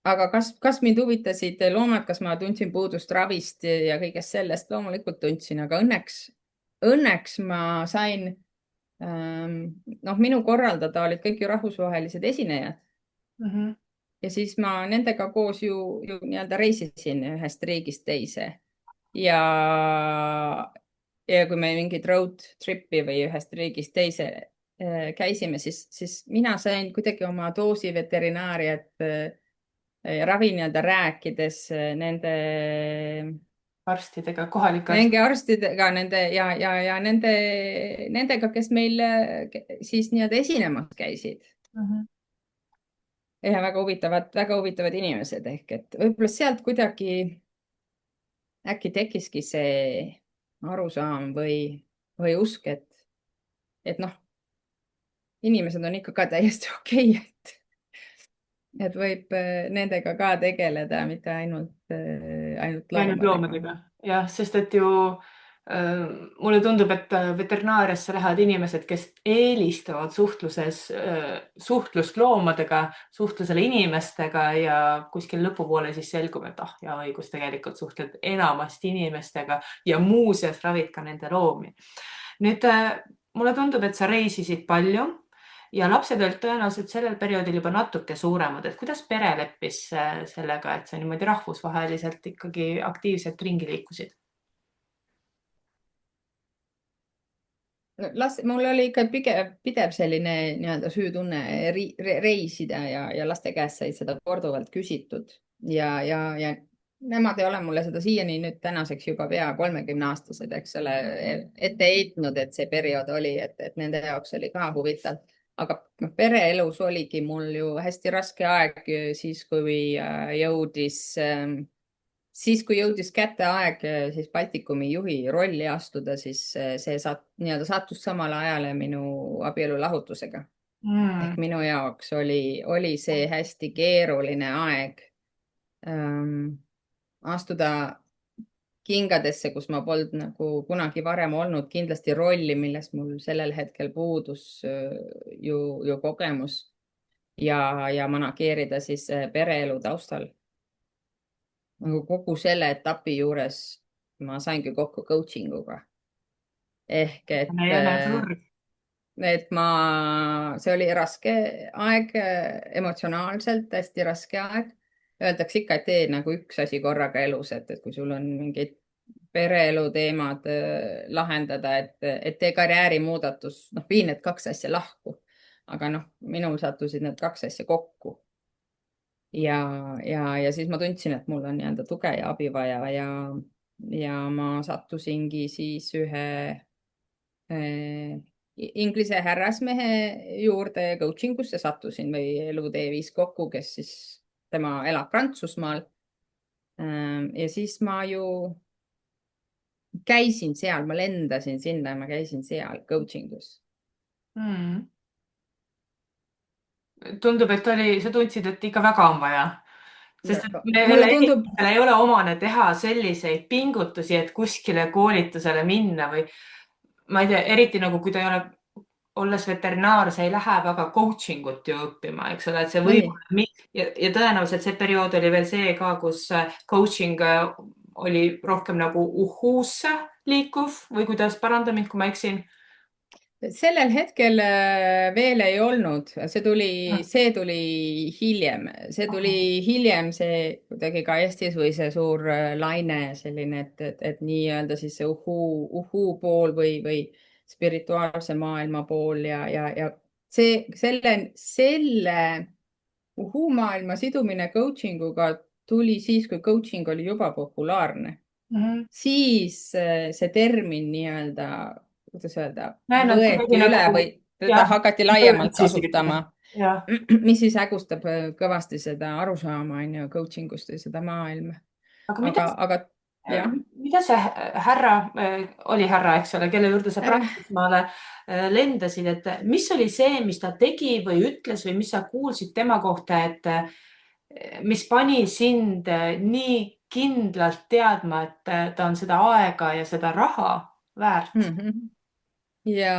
aga kas mind huvitasid loomad, kas ma tundsin puudust ravist ja kõigest sellest? Loomulikult tundsin, aga õnneks ma sain, minu korraldada olid kõik ju rahvusvahelised esinejad. Ja siis ma nendega koos ju nii-öelda reisisin ühest riigist teise. Ja kui me mingid road trip'i või ühest riigist teise käisime, siis mina sain kuidagi oma doosi veterinaariat ravi nii-öelda rääkides nende arstidega, kohalike arstidega, ja nendega, kes meil siis nii-öelda esinemas käisid. Ja väga huvitavad inimesed ehk, et võib-olla sealt kuidagi äkki tekkiski see arusaam või usk, et inimesed on ikka ka täiesti okei, et võib nendega ka tegeleda, mitte ainult ainult loomadega. loomadega, jah, sest et ju äh, mulle tundub, et veterinaariasse lähevad inimesed, kes eelistavad suhtlust loomadega, suhtlusele inimestega ja kuskil lõpupoole siis selgub, et ah, ja õigus, tegelikult suhtled enamasti inimestega ja muuseas ravid ka nende loomi. Nüüd mulle tundub, et sa reisisid palju ja lapsed olid tõenäoliselt sellel perioodil juba natuke suuremad, et kuidas pere leppis sellega, et sa niimoodi rahvusvaheliselt ikkagi aktiivselt ringi liikusid? Mul oli ikka pidev selline nii-öelda süütunne reisida ja laste käest sai seda korduvalt küsitud ja nemad ei ole mulle seda siiani nüüd tänaseks juba pea 30-aastased, eks ole, ette heitnud, et see periood oli, et nende jaoks oli ka huvitav. Aga pereelus oligi mul ju hästi raske aeg siis, kui jõudis kätte aeg siis Baltikumi juhi rolli astuda, siis see nii-öelda sattus samale ajale minu abielu lahutusega. Ehk Mm. minu jaoks oli see hästi keeruline aeg astuda kingadesse, kus ma polnud nagu kunagi varem olnud, kindlasti rolli, milles mul sellel hetkel puudus ju kogemus ja manageerida siis pereelu taustal. Nagu kogu selle etapi juures ma saingi kokku coaching uga ehk Jäme surr. see oli raske aeg, emotsionaalselt hästi raske aeg. Öeldakse ikka, et tee nagu üks asi korraga elus, et kui sul on mingid pereelu teemad lahendada, et tee karjäärimuudatus, noh, vii need kaks asja lahku. Aga noh, minul sattusid need kaks asja kokku ja siis ma tundsin, et mul on nii-öelda tuge ja abi vaja ja ma sattusingi siis ühe Inglise härrasmehe juurde coaching usse sattusin või elutee viis kokku, kes siis, tema elab Prantsusmaal. Ja siis ma ju käisin seal, ma lendasin sinna ja ma käisin seal coaching us. Mm. Tundub, et sa tundsid, et ikka väga on vaja, sest et Mulle ühele tundub, inimesele ei ole omane teha selliseid pingutusi, et kuskile koolitusele minna või ma ei tea, eriti nagu kui ta ei ole, olles veterinaar, sa ei lähe väga coaching ut ju õppima, eks ole, et see ei, ja tõenäoliselt see periood oli veel see ka, kus coaching oli rohkem nagu uhhuusse liikuv või kuidas, paranda mind, kui ma eksin. sellel hetkel veel ei olnud, see tuli hiljem, see kuidagi ka Eestis või see suur laine selline, et nii-öelda siis see uhuu pool või spirituaalse maailma pool ja selle uhuu maailma sidumine coaching uga tuli siis, kui coaching oli juba populaarne. Mhm. Siis see termin nii-öelda, kuidas öelda, näen, et kuidagi võeti üle nagu või teda jah, hakati laiemalt võõrdsisite. kasutama, Jah. mis siis hägustab kõvasti seda arusaama, on ju, coaching ust või seda maailma. Aga mida, Aga jah, mida see härra, oli härra, eks ole, kelle juurde sa härra, Prantsusmaale lendasid, et mis oli see, mis ta tegi või ütles või mis sa kuulsid tema kohta, et mis pani sind nii kindlalt teadma, et ta on seda aega ja seda raha väärt? ja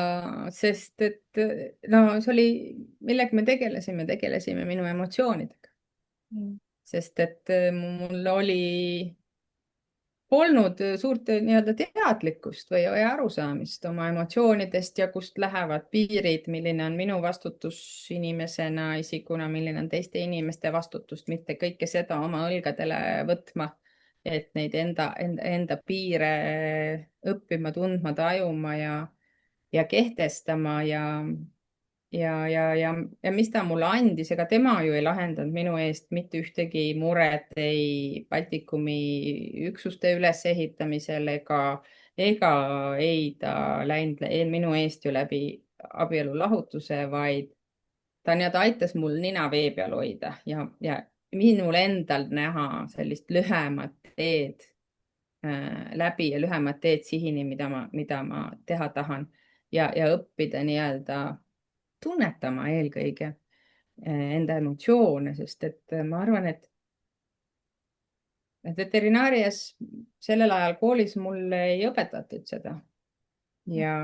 sest, et no see oli, millega tegelesime minu emotsioonidega, Mm. sest et mul polnud suurt nii-öelda teadlikkust või arusaamist oma emotsioonidest ja kust lähevad piirid, milline on minu vastutus inimesena, isikuna, milline on teiste inimeste vastutust, mitte kõike seda oma õlgadele võtma, et neid enda piire õppima, tundma, tajuma ja kehtestama ja mis ta mulle andis, ega tema ju ei lahendanud minu eest mitte ühtegi muret ei Baltikumi üksuste ülesehitamisel ega ei ta läinud minu eest ju läbi abielu lahutuse, vaid ta nii-öelda aitas mul nina vee peal hoida ja minul endal näha sellist lühemat teed läbi ja lühemat teed sihini, mida ma teha tahan ja õppida nii-öelda tunnetama eelkõige enda emotsioone, sest et ma arvan, et veterinaarias sellel ajal koolis mulle ei õpetatud seda ja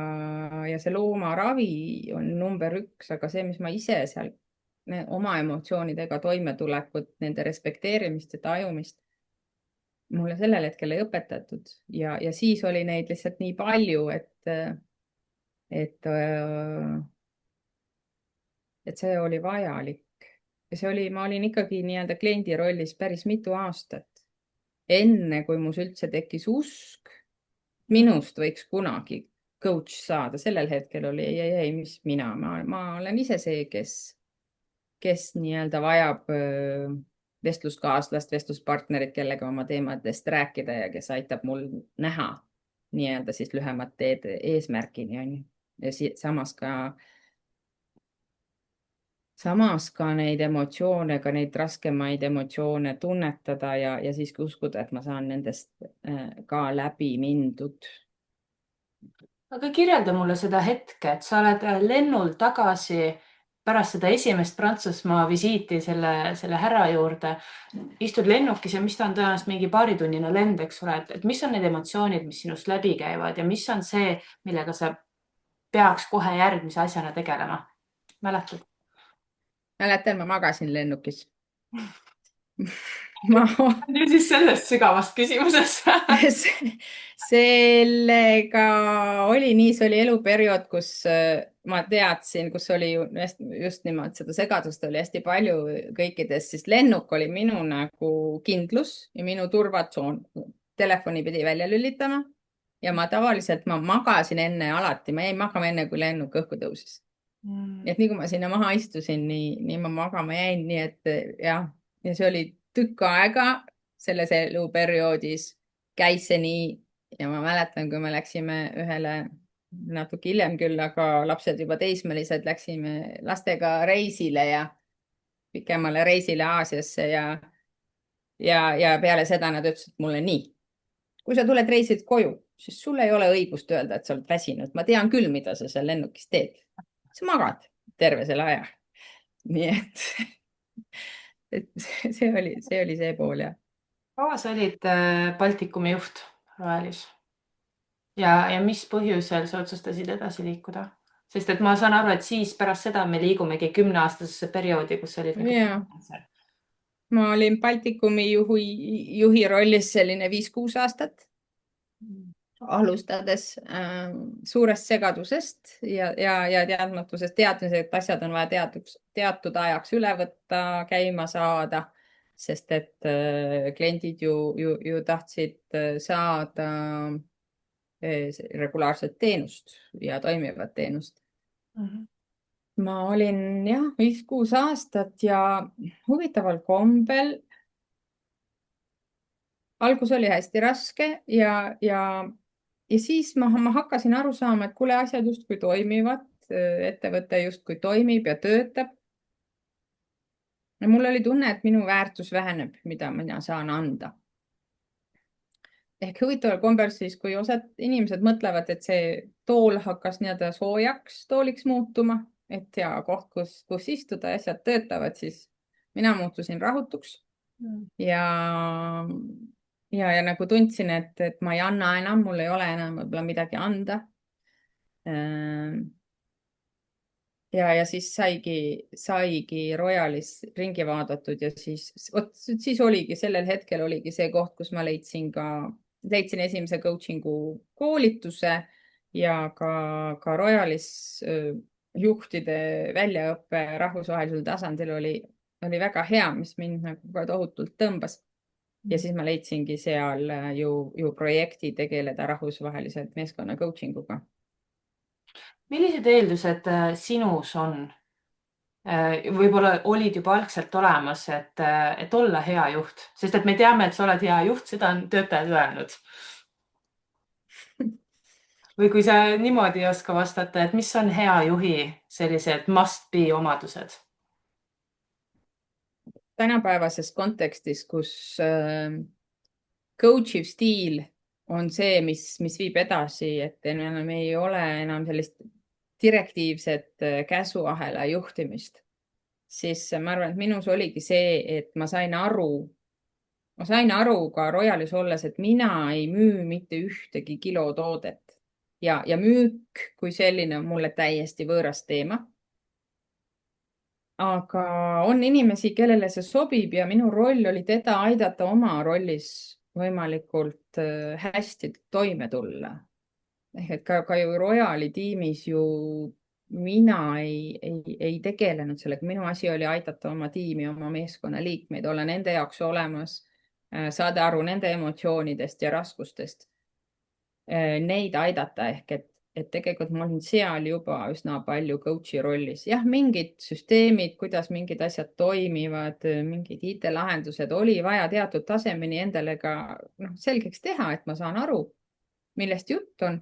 see loomaravi on number üks, aga see, mis ma ise seal oma emotsioonidega toimetulekut, nende respekteerimist ja tajumist, mulle sellel hetkel ei õpetatud ja siis oli neid lihtsalt nii palju, et, et see oli vajalik. Ja see oli, ma olin ikkagi nii-öelda kliendi rollis päris mitu aastat, enne kui mus üldse tekkis usk, minust võiks kunagi coach saada. Sellel hetkel oli ei, mis mina, ma olen ise see, kes nii-öelda vajab vestluskaaslast, vestluspartnerit, kellega oma teemadest rääkida ja kes aitab mul näha nii-öelda siis lühemat teed eesmärgini, on ju. Ja samas ka neid emotsioone, ka neid raskemaid emotsioone tunnetada ja siis uskuda, et ma saan nendest ka läbi mindud. Aga kirjelda mulle seda hetke, et sa oled lennul tagasi pärast seda esimest Prantsusmaa visiiti selle härra juurde, istud lennukis ja mis ta on tõenäoliselt mingi paaritunnine lend, eks ole, et mis on need emotsioonid, mis sinust läbi käivad ja mis on see, millega sa peaks kohe järgmise asjana tegelema? Mäletad? Mäletan, ma magasin lennukis. Nüüd siis sellest sügavast küsimusest. Sellega oli nii, see oli eluperiood, kus ma teadsin, kus oli just nimelt seda segadust oli hästi palju kõikides, siis lennuk oli minu nagu kindlus ja minu turvatsoon. Telefoni pidi välja lülitama ja ma tavaliselt magasin enne alati, ma jäin magama enne, kui lennuk õhku tõusis. Nii et nii kui ma sinna maha istusin, nii ma magama jäin, nii et jah, ja see oli tükk aega selles eluperioodis käis see nii ja ma mäletan, kui me läksime ühele natuke hiljem küll, aga lapsed juba teismelised, läksime lastega reisile ja pikemale reisile Aasiasse ja peale seda nad ütlesid mulle nii. Kui sa tuled reisilt koju, siis sul ei ole õigust öelda, et sa oled väsinud. Ma tean küll, mida sa seal lennukis teed. Sa magad terve selle aja. Nii et see oli see pool, jah. Kaua sa olid Baltikumi juht Royalis? Ja mis põhjusel sa otsustasid edasi liikuda? Sest et ma saan aru, et siis pärast seda me liigumegi 10-aastasesse perioodi, kus olid nagu... Ma olin Baltikumi juhi rollis selline 5-6 aastat. Alustades suurest segadusest ja teadmatusest, teadmise, et asjad on vaja teatud ajaks üle võtta, käima saada, sest et kliendid ju tahtsid saada regulaarset teenust ja toimivat teenust. Ma olin jah 5-6 aastat ja huvitaval kombel algus oli hästi raske ja siis ma hakkasin aru saama, et kuule, asjad justkui toimivad, ettevõte justkui toimib ja töötab. Ja mul oli tunne, et minu väärtus väheneb, mida mina saan anda. Ehk huvitaval kombel siis, kui osad inimesed mõtlevad, et see tool hakkas nii-öelda soojaks tooliks muutuma, et ja koht, kus istuda ja asjad töötavad, siis mina muutusin rahutuks ja nagu tundsin, et ma ei anna enam, mul ei ole enam võib-olla midagi anda. Ja siis saigi Royalis ringi vaadatud ja siis oligi, sellel hetkel oligi see koht, kus ma leidsin esimese coachingu koolituse ja ka Royalis juhtide väljaõppe rahvusvahelisel tasandil oli väga hea, mis mind nagu ka tohutult tõmbas. Ja siis ma leidsingi seal ju projekti tegeleda rahvusvaheliselt meeskonna coachinguga. Millised eeldused sinus on? Võib-olla olid juba algselt olemas, et olla hea juht, sest et me teame, et sa oled hea juht, seda on töötajad öelnud. Või kui sa niimoodi ei oska vastata, et mis on hea juhi sellised must be omadused? Tänapäevases kontekstis, kus coachiv stiil on see, mis viib edasi, et enam ei ole enam sellist direktiivset käsuahela juhtimist. siis ma arvan, et minus oligi see, et ma sain aru ka Royalis olles, et mina ei müü mitte ühtegi kilotoodet ja müük kui selline on mulle täiesti võõras teema. Aga on inimesi, kellele see sobib ja minu roll oli teda aidata oma rollis võimalikult hästi toime tulla. Ehk et ka ju Royali tiimis ju mina ei tegelenud sellega. Minu asi oli aidata oma tiimi, oma meeskonna liikmeid, olla nende jaoks olemas, saada aru nende emotsioonidest ja raskustest, neid aidata et tegelikult ma olin seal juba üsna palju coach'i rollis. Jah, mingid süsteemid, kuidas mingid asjad toimivad, mingid IT-lahendused oli vaja teatud tasemeni endale ka selgeks teha, et ma saan aru, millest jutt on.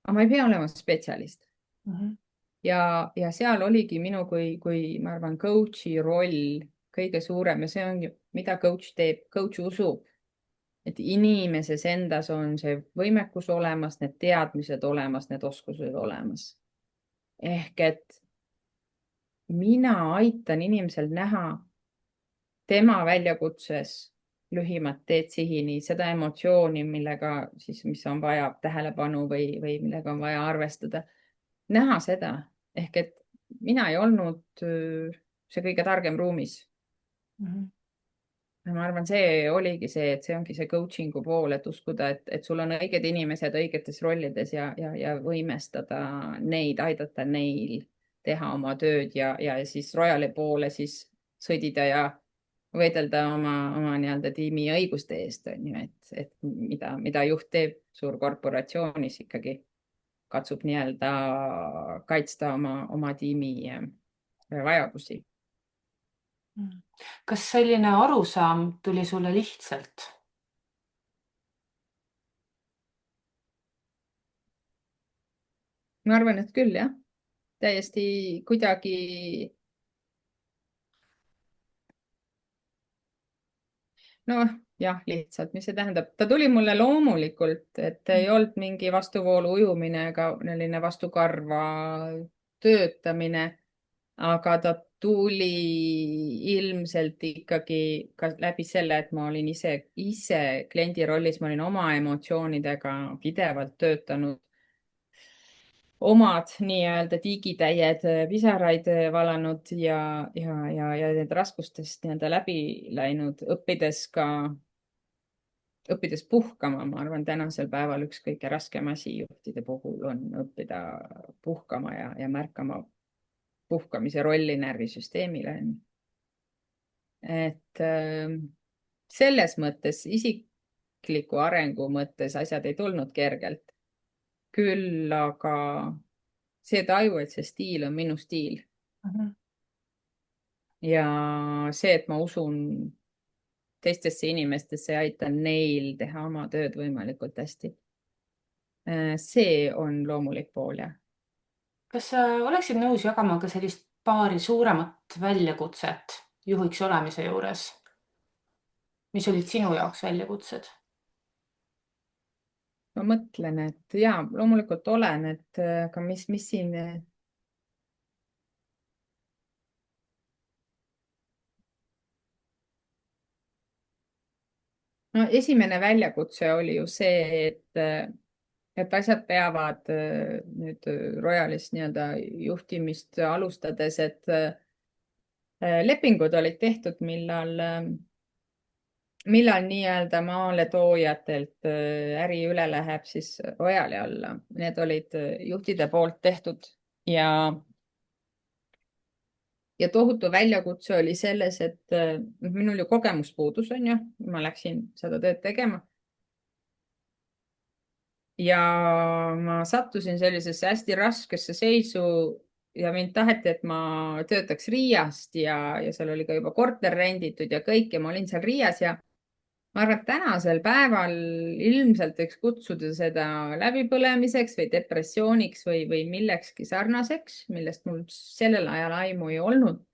Aga ma ei pea olema spetsialist. Ja seal oligi minu kui ma arvan, coach'i roll kõige suurem ja see on ju, mida coach teeb. Coach usub, et inimeses endas on see võimekus olemas, need teadmised olemas, need oskused olemas. Ehk et mina aitan inimesel näha tema väljakutses lühimat teed sihini, seda emotsiooni, millega siis, mis on vaja tähelepanu või millega on vaja arvestada. Näha seda ehk et mina ei olnud see kõige targem ruumis. Ma arvan, see oligi see, et see ongi see coaching'u pool, et uskuda, et sul on õiged inimesed õigetes rollides ja võimestada neid, aidata neil teha oma tööd ja siis Royali poole siis sõdida ja võidelda oma nii-öelda tiimi õiguste eest, on ju, et mida juht teeb suurkorporatsioonis ikkagi katsub nii-öelda kaitsta oma tiimi vajadusi. Kas selline arusaam tuli sulle lihtsalt? Ma arvan, et küll jah, täiesti kuidagi. Noh, jah, lihtsalt, mis see tähendab, ta tuli mulle loomulikult, et ei olnud mingi vastuvoolu ujumine ega selline vastukarva töötamine, aga ta tuli ilmselt ikkagi ka läbi selle, et ma olin ise kliendi rollis, ma olin oma emotsioonidega pidevalt töötanud, omad nii-öelda tiigitäied pisaraid valanud ja need raskustest nii-öelda läbi läinud, õppides puhkama. Ma arvan, tänasel päeval üks kõige raskem asi juhtide puhul on õppida puhkama ja märkama puhkamise rolli närvisüsteemile. Et selles mõttes, isikliku arengu mõttes asjad ei tulnud kergelt. Küll aga see taju, et see stiil on minu stiil. Ja see, et ma usun teistesse inimestesse ja aitan neil teha oma tööd võimalikult hästi. See on loomulik pool, jah. Kas sa oleksid nõus jagama ka sellist paari suuremat väljakutset juhiks olemise juures? Mis olid sinu jaoks väljakutsed? Ma mõtlen, et jaa, loomulikult olen, et aga mis siin. No esimene väljakutse oli ju see, et asjad peavad nüüd Royalis nii-öelda juhtimist alustades, et lepingud olid tehtud, millal nii-öelda maaletoojatelt äri üle läheb siis Royali alla. Need olid juhtide poolt tehtud ja tohutu väljakutse oli selles, et minul ju kogemus puudus, on ju, ma läksin seda tööd tegema. Ja ma sattusin sellisesse hästi raskesse seisu ja mind taheti, et ma töötaks Riiast ja seal oli ka juba korter renditud ja kõik ja ma olin seal Riias ja ma arvan, et tänasel päeval ilmselt võiks kutsuda seda läbipõlemiseks või depressiooniks või millekski sarnaseks, millest mul sellel ajal aimu ei olnud.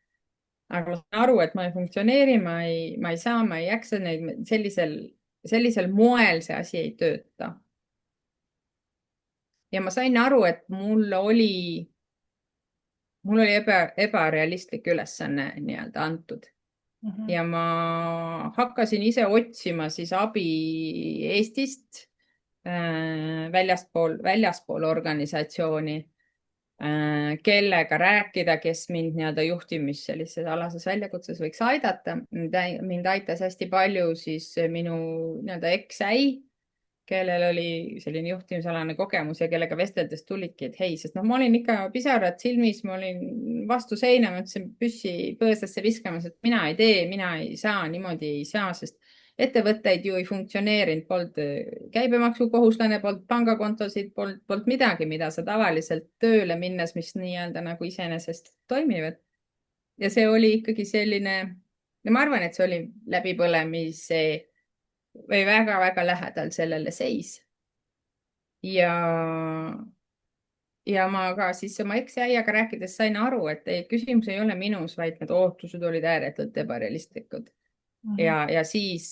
Aga ma saan aru, et ma ei funktsioneeri, ma ei saa, ma ei jaksa neid sellisel moel see asi ei tööta. Ja ma sain aru, et mul oli mul oli ebarealistlik ülesanne nii-öelda antud Mhm. ja ma hakkasin ise otsima siis abi Eestist väljaspool organisatsiooni, kellega rääkida, kes mind nii-öelda juhtimis sellises alases väljakutses võiks aidata. Mind aitas hästi palju siis minu nii-öelda eksäi, kellel oli selline juhtimisalane kogemus ja kellega vesteldes tulidki, et hei, sest noh, ma olin ikka pisarad silmis, ma olin vastu seina, ma ütlesin püssi põõsasse viskamas, et mina ei tee, mina ei saa, niimoodi ei saa, sest ettevõtteid ju ei funktsioneerinud, polnud käibemaksukohuslane, polnud pangakontosid, polnud midagi, mida sa tavaliselt tööle minnes, mis nii-öelda nagu iseenesest toimivad. ja see oli ikkagi selline, no ma arvan, et see oli läbipõlemise või väga-väga lähedal sellele seis. ja, ja ma ka siis oma eksäiaga rääkides sain aru, et ei, küsimus ei ole minus, vaid need ootused olid ääretult ebarealistlikud. Mhm. Ja siis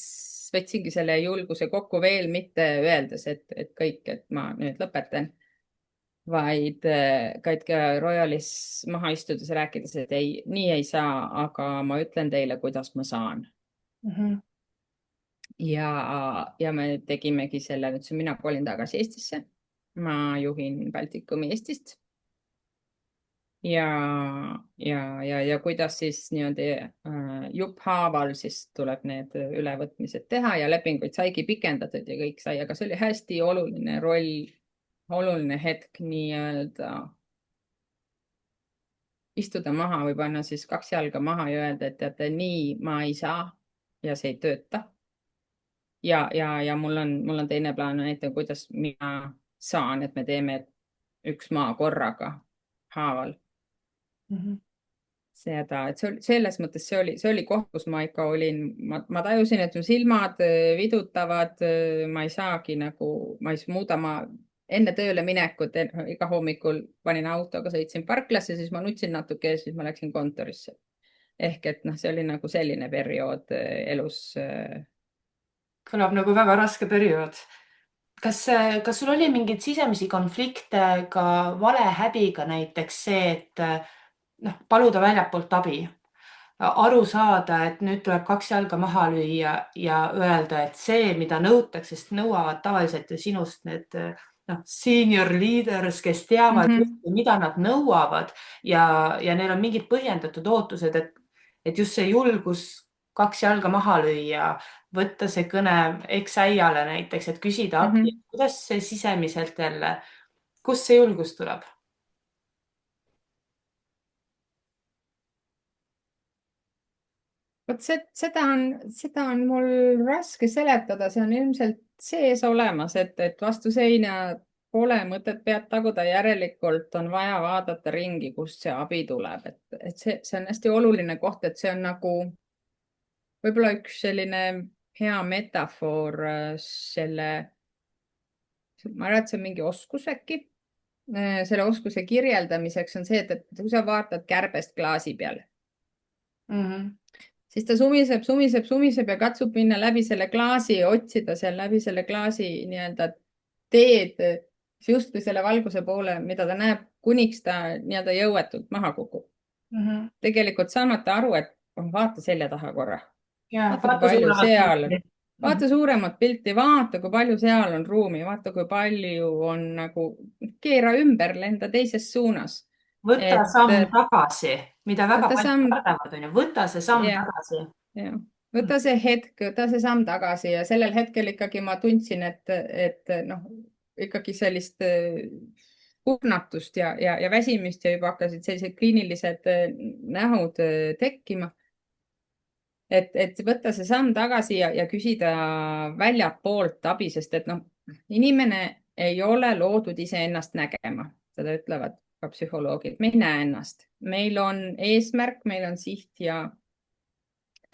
võtsingi selle julguse kokku veel mitte öeldes, et kõik, et ma nüüd lõpetan, vaid ka Royalis maha istudes rääkides, et ei, nii ei saa, aga ma ütlen teile, kuidas ma saan. Mhm. ja me tegimegi selle, nüüd mina kolin tagasi Eestisse. ma juhin Baltikumi Eestist ja kuidas siis niimoodi jupphaaval siis tuleb need ülevõtmised teha ja lepinguid saigi pikendatud ja kõik sai, aga see oli hästi oluline roll, oluline hetk nii-öelda istuda maha või panna siis kaks jalga maha ja öelda, et teate, nii ma ei saa ja see ei tööta. ja mul on teine plaan, näitan, kuidas mina saan, et me teeme üks maa korraga haaval. Mhm. Seda, et selles mõttes see oli koht, kus ma ikka olin, ma tajusin, et mu silmad vidutavad, ma ei saagi nagu, ma ei muuda, ma enne tööle minekut iga hommikul panin autoga, sõitsin parklasse, siis ma nutsin natuke ja siis ma läksin kontorisse. ehk et noh, see oli nagu selline periood elus. Kõlab nagu väga raske periood. Kas sul oli mingeid sisemisi konflikte ka valehäbiga, näiteks see, et noh, paluda väljapoolt abi, aru saada, et nüüd tuleb kaks jalga maha lüüa ja öelda, et see, mida nõutakse, sest nõuavad tavaliselt ju sinust need noh, senior leaders, kes teavad Mhm, justkui, mida nad nõuavad ja neil on mingid põhjendatud ootused, et just see julgus kaks jalga maha lüüa, võtta see kõne eksäiale näiteks, et küsida abi, mhm. kuidas see sisemiselt jälle, kust see julgus tuleb? vot seda on mul raske seletada, see on ilmselt sees olemas, et vastu seina pole mõtet pead taguda, järelikult on vaja vaadata ringi, kust see abi tuleb, et see on hästi oluline koht, et see on nagu võib-olla üks selline hea metafoor selle, ma arvan, et see on mingi oskus äkki. selle oskuse kirjeldamiseks on see, et kui sa vaatad kärbest klaasi peal, Mhm. siis ta sumiseb ja katsub minna läbi selle klaasi, otsida seal läbi selle klaasi nii-öelda teed justkui selle valguse poole, mida ta näeb, kuniks ta nii-öelda jõuetult maha kukub. Mhm. tegelikult saamata aru, et vaata selja taha korra, Ja vaata, kui vaata palju suuremat seal, pilti. vaata suuremat pilti, vaata, kui palju seal on ruumi, vaata, kui palju on nagu, keera ümber, lenda teises suunas. Võta et samm tagasi, mida väga võta paljud samm, kardavad, on ju, võta see samm jah, tagasi. jah, võta see hetk, võta see samm tagasi ja sellel hetkel ikkagi ma tundsin, et noh, ikkagi sellist kurnatust ja väsimist ja juba hakkasid sellised kliinilised nähud tekkima. et võtta see samm tagasi ja küsida väljapoolt abi, sest et noh, inimene ei ole loodud iseennast nägema, seda ütlevad ka psühholoogid, me ei näe ennast, meil on eesmärk, meil on siht ja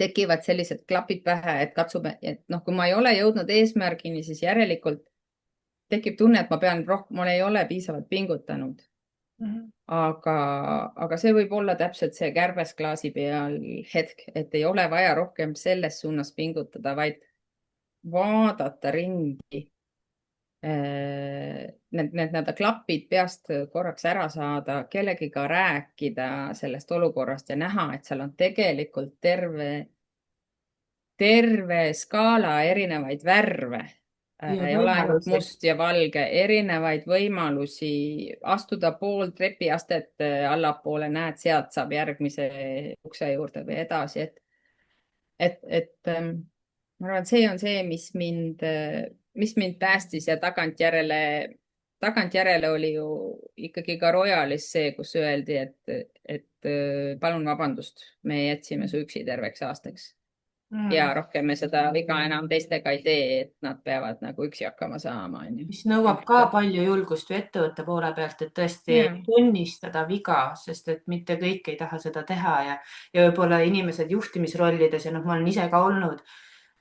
tekivad sellised klapid pähe, et katsume, et noh, kui ma ei ole jõudnud eesmärgini, siis järelikult tekib tunne, et ma pean rohkem, mul ei ole piisavalt pingutanud. Mhm. aga see võib olla täpselt see kärbes klaasi peal hetk, et ei ole vaja rohkem selles suunas pingutada, vaid vaadata ringi need nii-öelda klapid peast korraks ära saada, kellegiga rääkida sellest olukorrast ja näha, et seal on tegelikult terve skaala erinevaid värve. ja Ei ole ainult võimalusi. must ja valge, erinevaid võimalusi astuda pool trepiastet allapoole, näed, sealt saab järgmise ukse juurde või edasi, ma arvan, et see on see, mis mind päästis ja tagantjärele oli ju ikkagi ka Royalis see, kus öeldi, et palun vabandust, me jätsime su üksi terveks aastaks ja Mm. rohkem me seda viga enam teistega ei tee, et nad peavad nagu üksi hakkama saama, onju. mis nõuab ka palju julgust ju ettevõtte poole pealt, et tõesti ja, tunnistada viga, sest et mitte kõik ei taha seda teha ja võib-olla inimesed juhtimisrollides ja noh, ma olen ise ka olnud,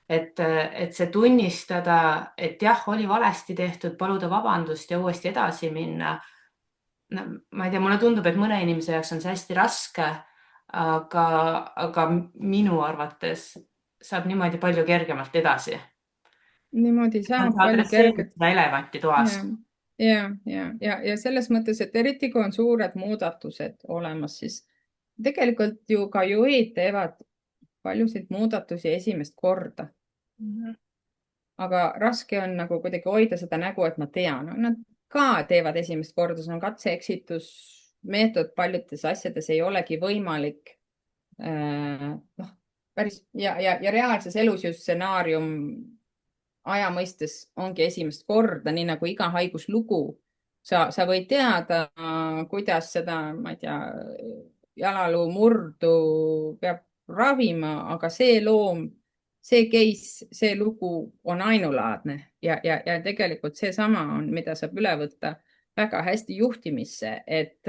et see tunnistada, et jah, oli valesti tehtud, paluda vabandust ja uuesti edasi minna. No, ma ei tea, mulle tundub, et mõne inimese jaoks on see hästi raske, aga minu arvates saab niimoodi palju kergemalt edasi. niimoodi On saab sa palju adresseerinud kergelt. seda elevanti toas? ja, ja selles mõttes, et eriti kui on suured muudatused olemas, siis tegelikult ju ka juhid teevad paljusid muudatusi esimest korda, Mhm. aga raske on nagu kuidagi hoida seda nägu, et ma tean. Nad ka teevad esimest korda, see on katse-eksitus meetod, paljudes asjades ei olegi võimalik. Noh, päris ja reaalses elus ju stsenaarium aja mõistes ongi esimest korda, nii nagu iga haiguslugu. sa võid teada, kuidas seda, ma ei tea, jalaluu murdu peab ravima, aga see loom, see case, see lugu on ainulaadne ja tegelikult seesama on, mida saab üle võtta väga hästi juhtimisse, et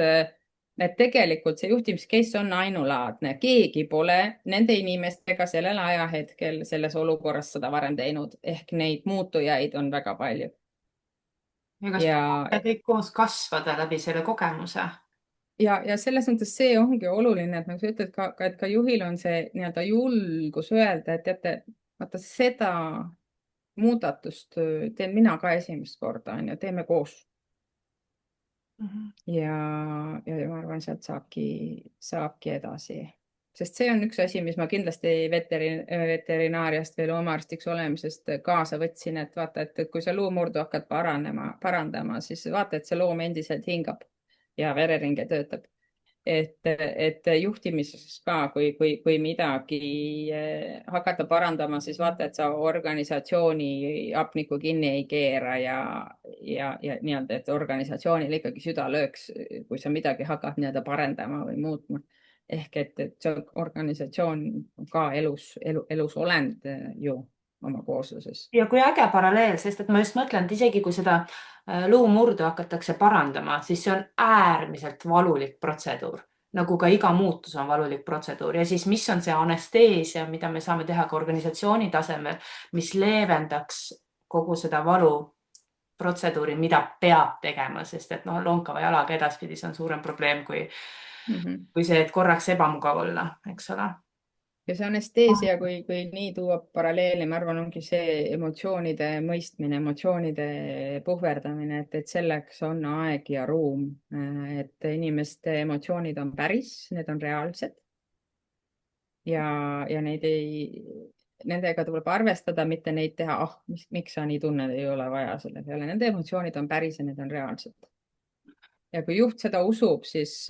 tegelikult see juhtimiscase on ainulaadne, keegi pole nende inimestega sellel ajahetkel selles olukorras seda varem teinud, ehk neid muutujaid on väga palju. ja kas ja, te kõik koos kasvada läbi selle kogemuse? ja selles mõttes see ongi oluline, et nagu sa ütled et ka juhil on see nii-öelda julgus öelda, et teate, vaata seda muudatust teen mina ka esimest korda, onju, teeme koos. Mhm. ja ma arvan, sealt saabki edasi, sest see on üks asi, mis ma kindlasti veterinaariast või loomaarstiks olemisest kaasa võtsin, et vaata, et kui sa luumurdu hakkad parandama, siis vaata, et see loom endiselt hingab ja vereringe töötab. et juhtimises ka, kui midagi hakata parandama, siis vaata, et sa organisatsiooni hapnikku kinni ei keera ja nii-öelda, et organisatsioonil ikkagi süda lööks, kui sa midagi hakkad nii-öelda parendama või muutma. ehk et see organisatsioon on ka elus olend ju oma koosluses. ja kui äge paralleel, sest et ma just mõtlen, et isegi kui seda luumurdu hakatakse parandama, siis see on äärmiselt valulik protseduur, nagu ka iga muutus on valulik protseduur ja siis, mis on see anesteesia, mida me saame teha ka organisatsiooni tasemel, mis leevendaks kogu seda valu protseduuri, mida peab tegema, sest et noh, lonkava jalaga edaspidi see on suurem probleem kui see, et korraks ebamugav olla, eks ole. ja see anesteesia, kui nii tuua paralleeli, ma arvan, ongi see emotsioonide mõistmine, emotsioonide puhverdamine, et selleks on aeg ja ruum, et inimeste emotsioonid on päris, need on reaalsed. ja nendega tuleb arvestada, mitte neid teha, miks sa nii tunned, ei ole vaja selle peale. Nende emotsioonid on päris ja need on reaalsed. Ja kui juht seda usub, siis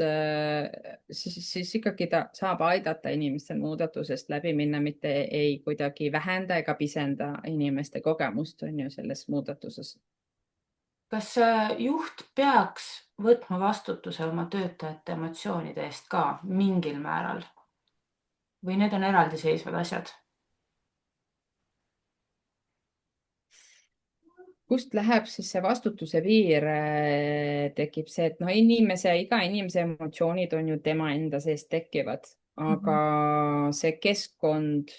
ikkagi ta saab aidata inimestel muudatusest läbi minna, mitte ei kuidagi vähenda ega pisenda inimeste kogemust, on ju, selles muudatuses. kas juht peaks võtma vastutuse oma töötajate emotsioonide eest ka mingil määral või need on eraldiseisvad asjad? Kust läheb siis see vastutuse piir, tekib see, et noh, iga inimese emotsioonid on ju tema enda sees tekivad, aga see keskkond,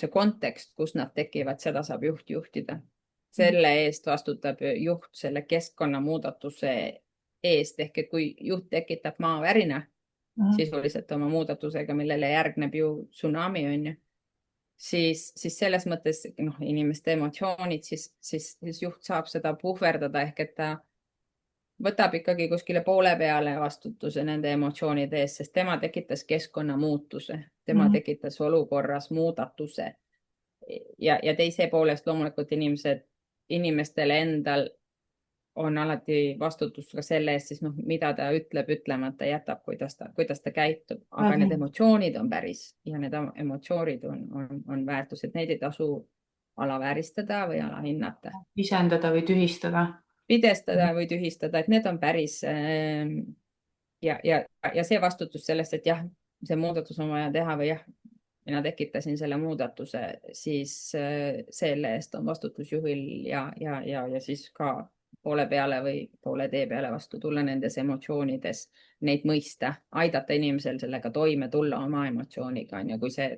see kontekst, kus nad tekivad, seda saab juht juhtida. selle eest vastutab juht selle keskkonnamuudatuse eest, ehk et kui juht tekitab maavärina sisuliselt oma muudatusega, millele järgneb ju tsunami, on ju, siis selles mõttes inimeste emotsioonid, siis juht saab seda puhverdada ehk et ta võtab ikkagi kuskile poole peale vastutuse nende emotsioonide eest, sest tema tekitas keskkonnamuutuse, tema tekitas olukorras muudatuse. Ja teise poolest loomulikult inimestele endal on alati vastutus ka selle eest, siis mida ta ütleb, ütlemata jätab, kuidas ta käitub, aga need emotsioonid on päris ja need emotsioonid on väärtused, neid ei tasu alavääristada või alahinnata. Pisendada või tühistada. Pidestada või tühistada, et need on päris ja see vastutus sellest, et jah, see muudatus on vaja teha või jah, mina tekitasin selle muudatuse, siis selle eest on vastutus juhil ja siis ka poole peale või poole tee peale vastu tulla nendes emotsioonides, neid mõista, aidata inimesel sellega toime tulla oma emotsiooniga, on ju, kui see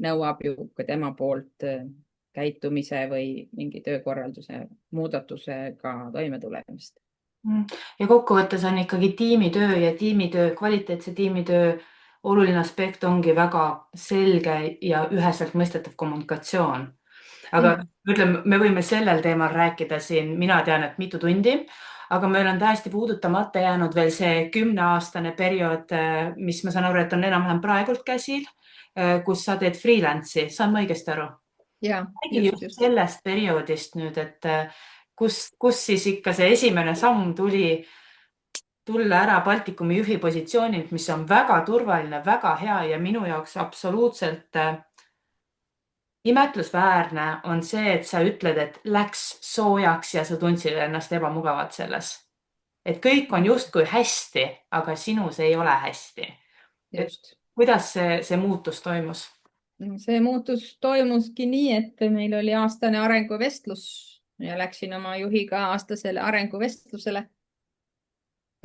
nõuab ju ka tema poolt käitumise või mingi töökorralduse muudatusega toime tulemist. Ja kokkuvõttes on ikkagi tiimitöö ja kvaliteetse tiimitöö oluline aspekt ongi väga selge ja üheselt mõistetav kommunikatsioon. Aga ütleme, me võime sellel teemal rääkida siin, mina tean, et mitu tundi, aga meil on täiesti puudutamata jäänud veel see 10-aastane periood, mis ma saan aru, et on enam-vähem praegult käsil, kus sa teed freelance'i, saan ma õigesti aru? Räägi just sellest perioodist nüüd, et kus siis ikka see esimene samm tulla ära Baltikumi juhi positsioonilt, mis on väga turvaline, väga hea ja minu jaoks absoluutselt imetlusväärne on see, et sa ütled, et läks soojaks ja sa tundsid ennast ebamugavalt selles. Et kõik on justkui hästi, aga sinus ei ole hästi. Kuidas see muutus toimus? See muutus toimuski nii, et meil oli aastane arenguvestlus ja läksin oma juhiga aastasele arenguvestlusele.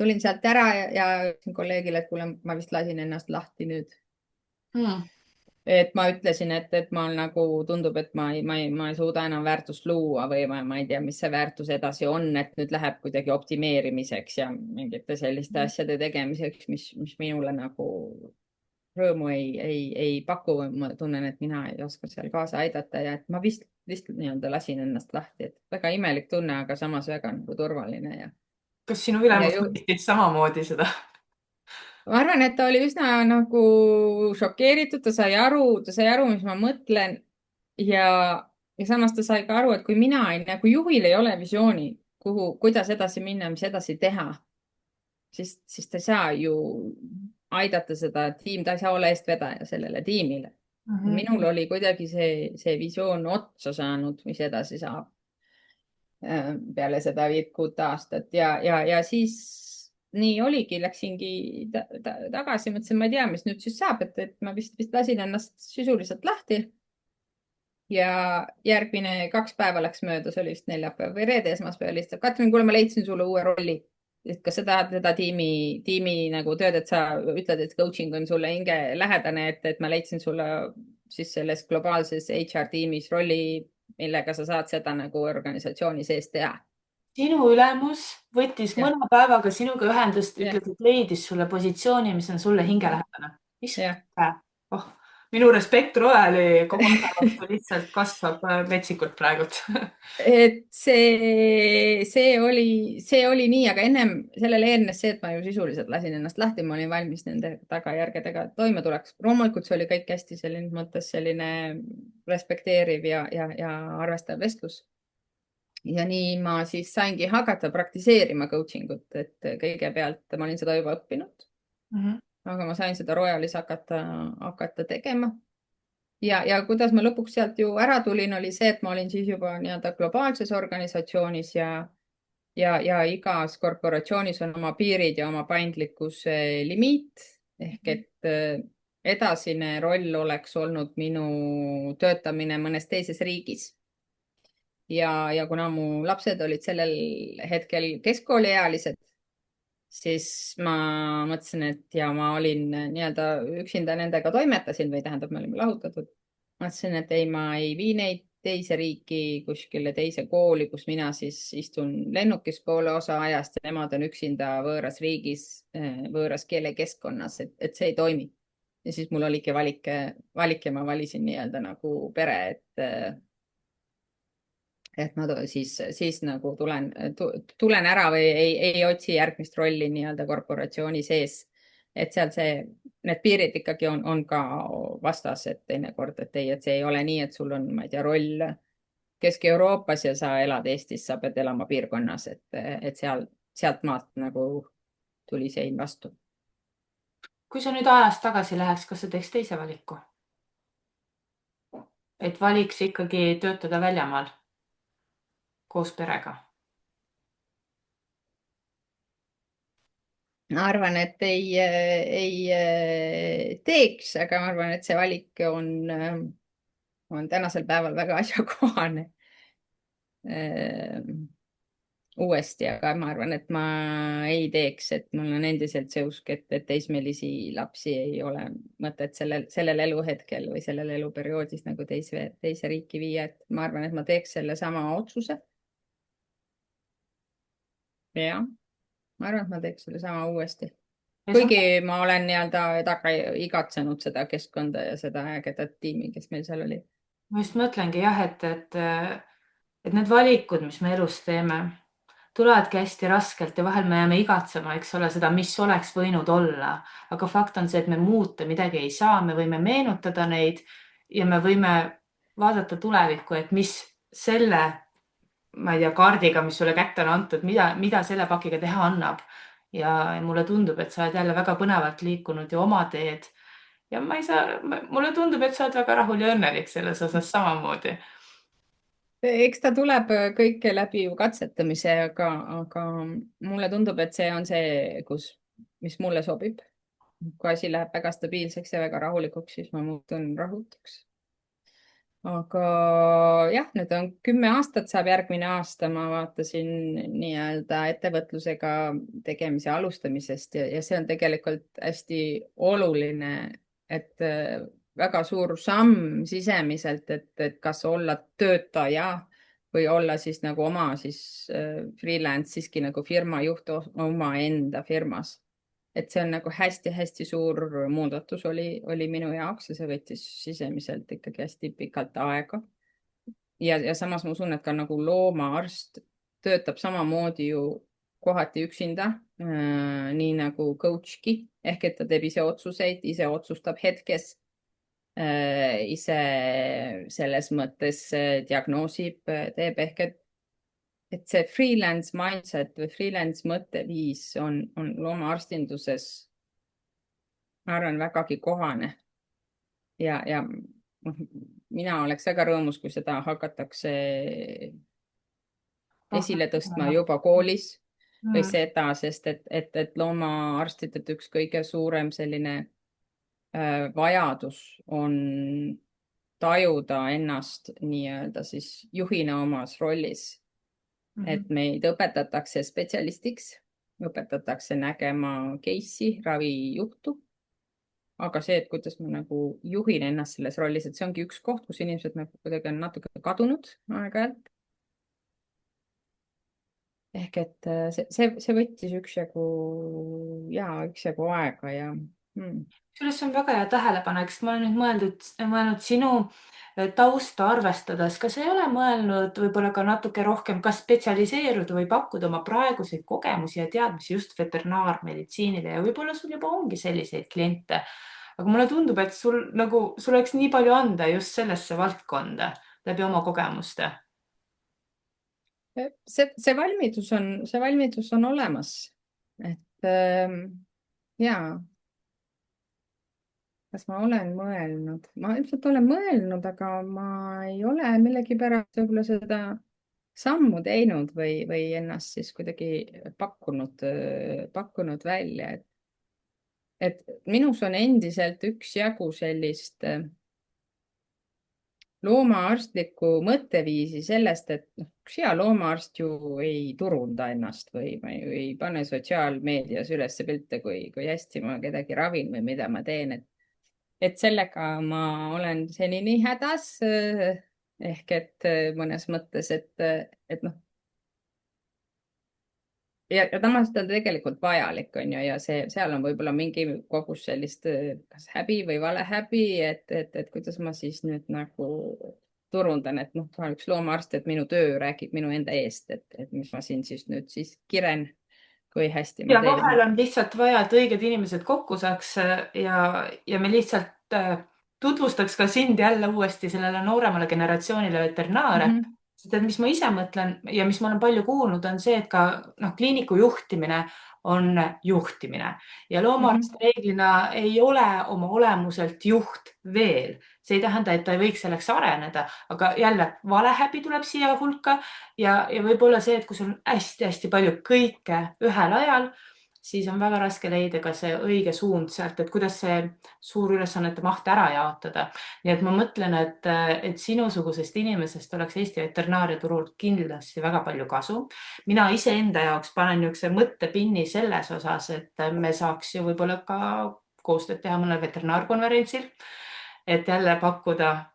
Tulin sealt ära ja ütlesin kolleegile, et kuule, ma vist lasin ennast lahti nüüd. Et ma ütlesin, et ma nagu tundub, et ma ei suuda enam väärtust luua või ma ei tea, mis see väärtus edasi on, et nüüd läheb kuidagi optimeerimiseks ja mingite selliste asjade tegemiseks, mis minule nagu rõõmu ei paku. Ma tunnen, et mina ei oska seal kaasa aidata ja et ma vist nii-öelda lasin ennast lahti, et väga imelik tunne, aga samas väga nagu turvaline. Kas sinu ülemus mõistis samamoodi seda? Ma arvan, et ta oli üsna nagu šokeeritud, ta sai aru, mis ma mõtlen ja samas ta sai ka aru, et kui kui juhil ei ole visiooni, kuidas edasi minna, mis edasi teha, siis ta ei saa ju aidata seda tiim, ta ei saa olla eestvedaja sellele tiimile. Minul oli kuidagi see visioon otsa saanud, mis edasi saab peale seda 5-6 aastat ja siis nii oligi, läksingi tagasi, mõtlesin, ma ei tea, mis nüüd siis saab, et ma vist lasin ennast sisuliselt lahti. Ja järgmine 2 päeva läks mööda, see oli vist neljapäev või reede, esmaspäev lihtsalt. Katrin, kuule, ma leidsin sulle uue rolli. Kas sa tahad seda tiimi nagu tööd, et sa ütled, et coaching on sulle hinge lähedane, et ma leidsin sulle siis selles globaalses HR tiimis rolli, millega sa saad seda nagu organisatsiooni sees teha. Sinu ülemus võttis mõne päevaga sinuga ühendust, ütles, et leidis sulle positsiooni, mis on sulle hingelähedane. Minu respekt Roeli kogu aeg lihtsalt kasvab metsikult praegult. Et see oli nii, aga ennem sellele eelnes see, et ma ju sisuliselt lasin ennast lahti, ma olin valmis nende tagajärgedega toime tuleks. Loomulikult see oli kõik hästi selline respekteeriv ja arvestav vestlus. Ja nii ma siis saingi hakata praktiseerima coaching ut, et kõigepealt ma olin seda juba õppinud, aga ma sain seda Royalis hakata tegema. Ja kuidas ma lõpuks sealt ju ära tulin, oli see, et ma olin siis juba nii-öelda globaalses organisatsioonis ja igas korporatsioonis on oma piirid ja oma paindlikkuse limiit. Ehk et edasine roll oleks olnud minu töötamine mõnes teises riigis. Ja kuna mu lapsed olid sellel hetkel keskkooliealised, siis ma mõtlesin, et ma olin nii-öelda üksinda nendega toimetasin või tähendab, me olime lahutatud. Mõtlesin, et ma ei vii neid teise riiki kuskile teise kooli, kus mina siis istun lennukis poole osa ajast ja nemad on üksinda võõras riigis, võõras keelekeskkonnas, et see ei toimi. ja siis mul oligi valik ja ma valisin nii-öelda nagu pere, et ma siis nagu tulen ära või ei otsi järgmist rolli nii-öelda korporatsiooni sees. Et seal need piirid ikkagi on ka vastas, et teinekord, et ei, et see ei ole nii, et sul on, ma ei tea, roll Kesk-Euroopas ja sa elad Eestis, sa pead elama piirkonnas, et sealt maalt nagu tuli sein vastu. kui sa nüüd ajas tagasi läheks, kas sa teeks teise valiku? Et valiks ikkagi töötada väljamaal koos perega? Ma arvan, et ei teeks, aga ma arvan, et see valik on tänasel päeval väga asjakohane uuesti, aga ma arvan, et ma ei teeks, et mul on endiselt see usk, et teismelisi lapsi ei ole mõtet sellel eluhetkel või sellel eluperioodis nagu teise riiki viia, et ma arvan, et ma teeks sellesama otsuse. jah, ma arvan, et ma teeks sellesama uuesti. kuigi ma olen nii-öelda taga igatsenud seda keskkonda ja seda ägedat tiimi, kes meil seal oli. ma just mõtlengi jah, et need valikud, mis me elus teeme, tulevadki hästi raskelt ja vahel me jääme igatsema, eks ole, seda, mis oleks võinud olla. Aga fakt on see, et me muuta midagi ei saa, me võime meenutada neid ja me võime vaadata tulevikku, et mis selle, ma ei tea, kaardiga, mis sulle kätte on antud, mida selle pakiga teha annab. Ja mulle tundub, et sa oled jälle väga põnevalt liikunud ja oma teed. Ja mulle tundub, et sa oled väga rahul ja õnnelik selles osas samamoodi. Eks ta tuleb kõike läbi ju katsetamise, aga mulle tundub, et see on see, mis mulle sobib. Kui asi läheb väga stabiilseks ja väga rahulikuks, siis ma muutun rahutuks. Aga jah, nüüd on 10 aastat, saab järgmine aasta, ma vaatasin nii-öelda ettevõtlusega tegemise alustamisest ja see on tegelikult hästi oluline, et väga suur samm sisemiselt, et kas olla töötaja või olla siis nagu oma freelance siiski nagu firma juht omaenda firmas. Et see on nagu hästi-hästi suur muudatus oli minu jaoks ja see võttis sisemiselt ikkagi hästi pikalt aega. Ja samas ma usun, et ka nagu loomaarst töötab samamoodi ju kohati üksinda, nii nagu coach'ki, ehk et ta teeb ise otsuseid, ise otsustab hetkes, ise selles mõttes diagnoosib, teeb ehk et see freelance mindset või freelance mõtteviis on loomaarstinduses, ma arvan, vägagi kohane. Ja mina oleks väga rõõmus, kui seda hakatakse esile tõstma juba koolis või seda, sest et loomaarstide üks kõige suurem selline vajadus on tajuda ennast nii-öelda siis juhina omas rollis. Et meid õpetatakse spetsialistiks, õpetatakse nägema case'i, ravijuhtu. Aga see, et kuidas ma nagu juhin ennast selles rollis, et see ongi üks koht, kus inimesed nagu kuidagi on natuke kadunud aeg-ajalt. Ehk et see võttis üksjagu aega ja. Sellest on väga hea tähelepanek, sest ma olen nüüd mõelnud sinu tausta arvestades, kas ei ole mõelnud võib-olla ka natuke rohkem, kas spetsialiseeruda või pakkuda oma praeguseid kogemusi ja teadmisi just veterinaarmeditsiinile ja võib-olla sul juba ongi selliseid kliente. Aga mulle tundub, et sul oleks nii palju anda just sellesse valdkonda läbi oma kogemuste. See valmidus on olemas, et jaa. Kas ma olen mõelnud? Ma ilmselt olen mõelnud, aga ma ei ole millegipärast võib-olla seda sammu teinud või ennast siis kuidagi pakkunud välja. Et minus on endiselt üksjagu sellist loomaarstlikku mõtteviisi sellest, et üks hea loomaarst ju ei turunda ennast või ma ju ei pane sotsiaalmeedias üles pilte, kui hästi ma kedagi ravin või mida ma teen, et sellega ma olen senini hädas, ehk et mõnes mõttes, et noh, ja samas ta on tegelikult vajalik, on ju, ja seal on võib-olla mingi kogus sellist kas häbi või valehäbi, et kuidas ma siis nüüd nagu turundan, et noh, ta on üks loomaarst, et minu töö räägib minu enda eest, et mis ma siin siis nüüd siis kiren, kui hästi ma ja teen. vahel on lihtsalt vaja, et õiged inimesed kokku saaks ja me lihtsalt tutvustaks ka sind jälle uuesti sellele nooremale generatsioonile veterinaare. Mm -hmm. sest et mis ma ise mõtlen ja mis ma olen palju kuulnud, on see, et ka noh, kliiniku juhtimine on juhtimine ja Mm -hmm. loomaarst reeglina ei ole oma olemuselt juht veel. See ei tähenda, et ta ei võiks selleks areneda, aga jälle valehäbi tuleb siia hulka ja võib-olla see, et kui sul on hästi-hästi palju kõike ühel ajal, siis on väga raske leida ka see õige suund sealt, et kuidas see suur ülesannete maht ära jaotada. nii et ma mõtlen, et sinusugusest inimesest oleks Eesti veterinaariaturul kindlasti väga palju kasu. Mina iseenda jaoks panen niisuguse mõttepinni selles osas, et me saaks ju võib-olla ka koostööd teha mõnel veterinaarkonverentsil, et jälle pakkuda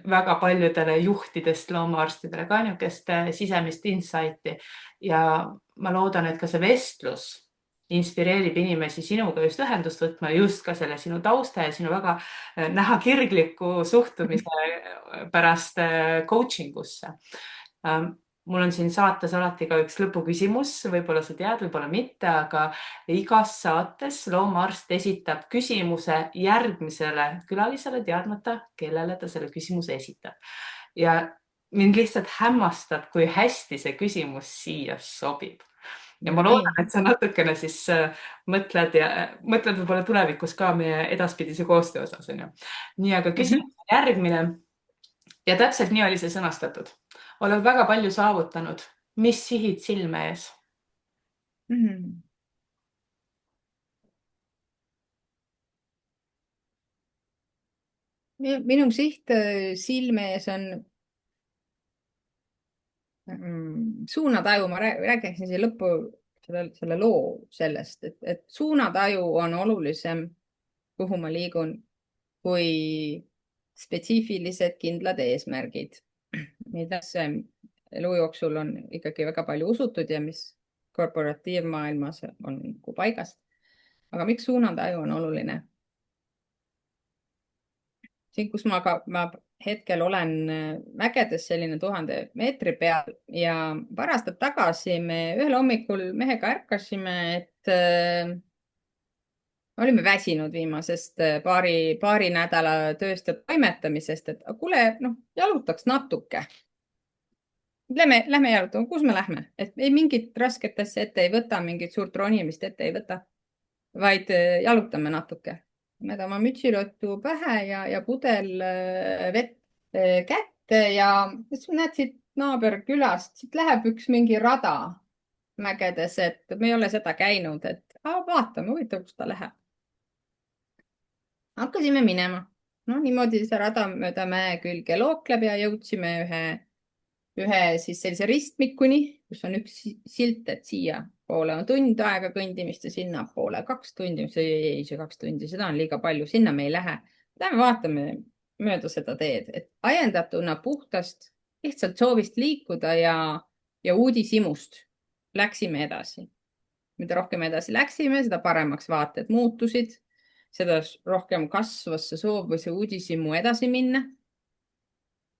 väga paljudele juhtidest loomaarstidele ka niisugust sisemist insighti ja ma loodan, et ka see vestlus inspireerib inimesi sinuga just ühendust võtma just ka selle sinu tausta ja sinu väga nähakirgliku suhtumise pärast coaching usse. Mul on siin saates alati ka üks lõpuküsimus, võib-olla sa tead, võib-olla mitte, aga igas saates loomaarst esitab küsimuse järgmisele külalisele, teadmata, kellele ta selle küsimuse esitab. Ja mind lihtsalt hämmastab, kui hästi see küsimus siia sobib. Ja ma loodan, et sa natukene siis mõtled võib-olla tulevikus ka meie edaspidise koostöö osas. Nii, aga küsimus on järgmine. Ja täpselt nii oli see sõnastatud. Oled väga palju saavutanud. Mis sihid silme ees? Minu siht silme ees on suunataju, ma räägiksin siia lõppu selle loo sellest, et suunataju on olulisem, kuhu ma liigun, kui spetsiifilised kindlad eesmärgid, millesse elu jooksul on ikkagi väga palju usutud ja mis korporatiivmaailmas on nagu paigast. Aga miks suunataju on oluline? Siin, kus ma hetkel olen mägedes selline 1000 meetri peal ja paar aastat tagasi me ühel hommikul mehega ärkasime, et olime väsinud viimasest paari nädala tööst ja toimetamisest, et kuule, noh, jalutaks natuke. Lähme jalutama, kus me lähme? Et ei mingit rasket asja ette ei võta, mingit suurt ronimist ette ei võta, vaid jalutame natuke. Me oma mütsilottu pähe ja pudel vett kätte ja näed siit naaberkülast, siit läheb üks mingi rada mägedes, et me ei ole seda käinud, et vaatame, huvitav, kus ta läheb. Hakkasime minema. No niimoodi see rada mööda mäe külge lookleb ja jõudsime ühe siis sellise ristmikuni, kus on üks silt, et siia poole on tund aega kõndimist ja sinnapoole 2 tundi. Ei, see 2 tundi, seda on liiga palju, sinna me ei lähe. Lähme vaatame mööda seda teed, et ajendatuna puhtast lihtsalt soovist liikuda ja uudishimust läksime edasi. Mida rohkem edasi läksime, seda paremaks vaated muutusid, seda rohkem kasvas see soov või see uudishimu edasi minna.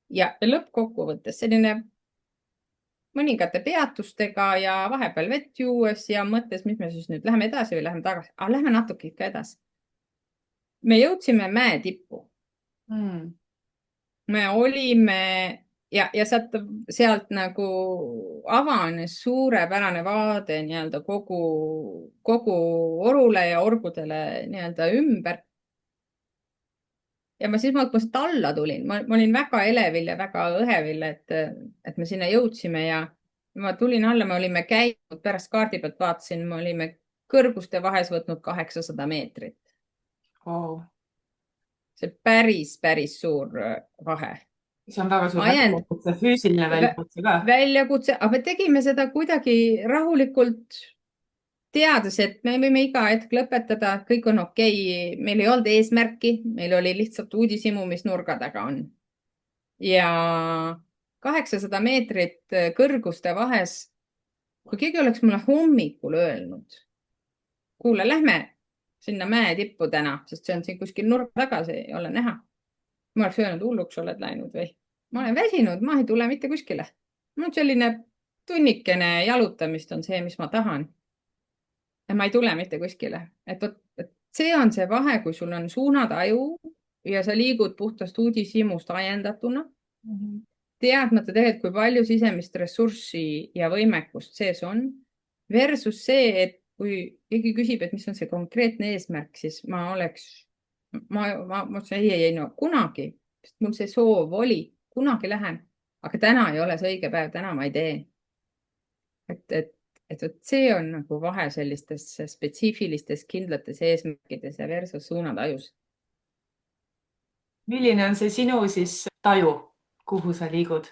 Ja lõppkokkuvõttes selline mõningate peatustega ja vahepeal vett juues ja mõttes, mis me siis nüüd lähme edasi või lähme tagasi. Lähme natuke ikka edasi. Me jõudsime mäe tippu. Me olime ja sealt nagu avanes suurepärane vaade nii-öelda kogu orule ja orgudele nii-öelda ümber. Ja siis ma siit alla tulin, ma olin väga elevil ja väga õhevil, et me sinna jõudsime ja ma tulin alla, me olime käinud, pärast kaardi pealt vaatasin, me olime kõrguste vahes võtnud 800 meetrit. Oh. See päris suur vahe. See on väga suur väljakutse, füüsiline väljakutse ka. Väljakutse, aga me tegime seda kuidagi rahulikult, teades, et me võime iga hetk lõpetada, kõik on okei. Meil ei olnud eesmärki, meil oli lihtsalt uudishimu, mis nurga taga on. Ja 800 meetrit kõrguste vahes kui keegi oleks mulle hommikul öelnud, kuule, lähme sinna mäe tippu täna, sest see on siin kuskil nurga taga, see ei ole näha. Ma oleks öelnud, hulluks oled läinud või? Ma olen väsinud, ma ei tule mitte kuskile. Mul selline tunnikene jalutamist on see, mis ma tahan. Ja ma ei tule mitte kuskile. Et see on see vahe, kui sul on suunataju ja sa liigud puhtast uudishimust ajendatuna. Teadmata tegelikult, kui palju sisemist ressurssi ja võimekust sees on. Versus see, et kui keegi küsib, et mis on see konkreetne eesmärk, siis ma ütlesin, ei, no kunagi, sest mul see soov oli, kunagi lähen, aga täna ei ole see õige päev, täna ma ei tee. Et see on nagu vahe sellistes spetsiifilistes kindlates eesmärkides ja versus suunatajus. Milline on see sinu siis taju, kuhu sa liigud?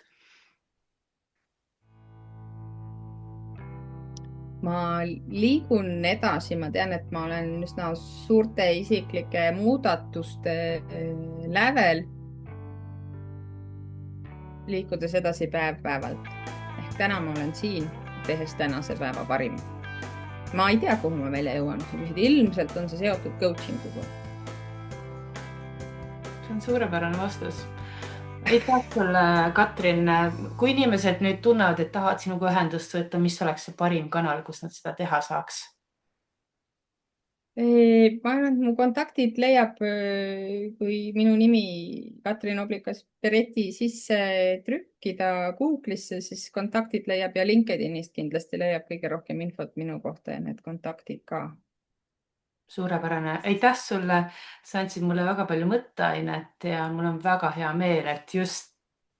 Ma liigun edasi, ma tean, et ma olen üsna suurte isiklike muudatuste lävel, liikudes edasi päev-päevalt. Ehk täna ma olen siin, tehes tänase päeva parim. Ma ei tea, kuhu ma välja jõuan. Ilmselt on see seotud coachinguga. See on suurepärane vastus. Aitäh sulle, Katrin. Kui inimesed nüüd tunnevad, et tahavad sinuga ühendust võtta, mis oleks see parim kanal, kus nad seda teha saaks? Ma arvan, et mu kontaktid leiab, kui minu nimi Katrin Oblikas-Pereti sisse trükkida Google'isse, siis kontaktid leiab ja LinkedInist kindlasti leiab kõige rohkem infot minu kohta ja need kontaktid ka. Suurepärane. Aitäh sulle. Sa andsid mulle väga palju mõtteainet ja mul on väga hea meel, et just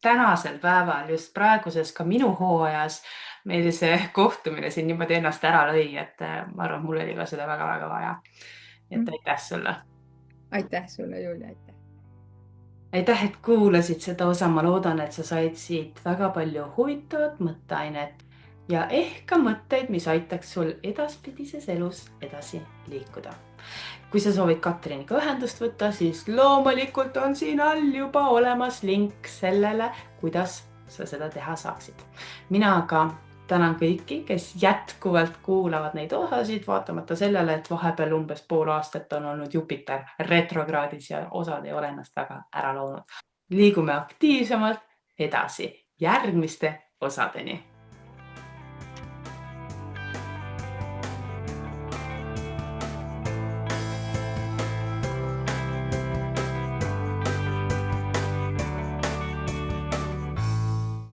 tänasel päeval, just praeguses ka minu hooajas meil see kohtumine siin niimoodi ennast ära lõi, et ma arvan, mul oli ka seda väga-väga vaja. Et aitäh sulle. Aitäh sulle, Julia, aitäh. Aitäh, et kuulasid seda osa. Ma loodan, et sa said siit väga palju huvitavat mõtteainet ja ehk ka mõtteid, mis aitaks sul edaspidises elus edasi liikuda. Kui sa soovid Katriniga ühendust võtta, siis loomulikult on siin all juba olemas link sellele, kuidas sa seda teha saaksid. Mina aga tänan kõiki, kes jätkuvalt kuulavad neid osasid, vaatamata sellele, et vahepeal umbes pool aastat on olnud Jupiter retrograadis ja osad ei ole ennast väga ära loonud. Liigume aktiivsemalt edasi järgmiste osadeni.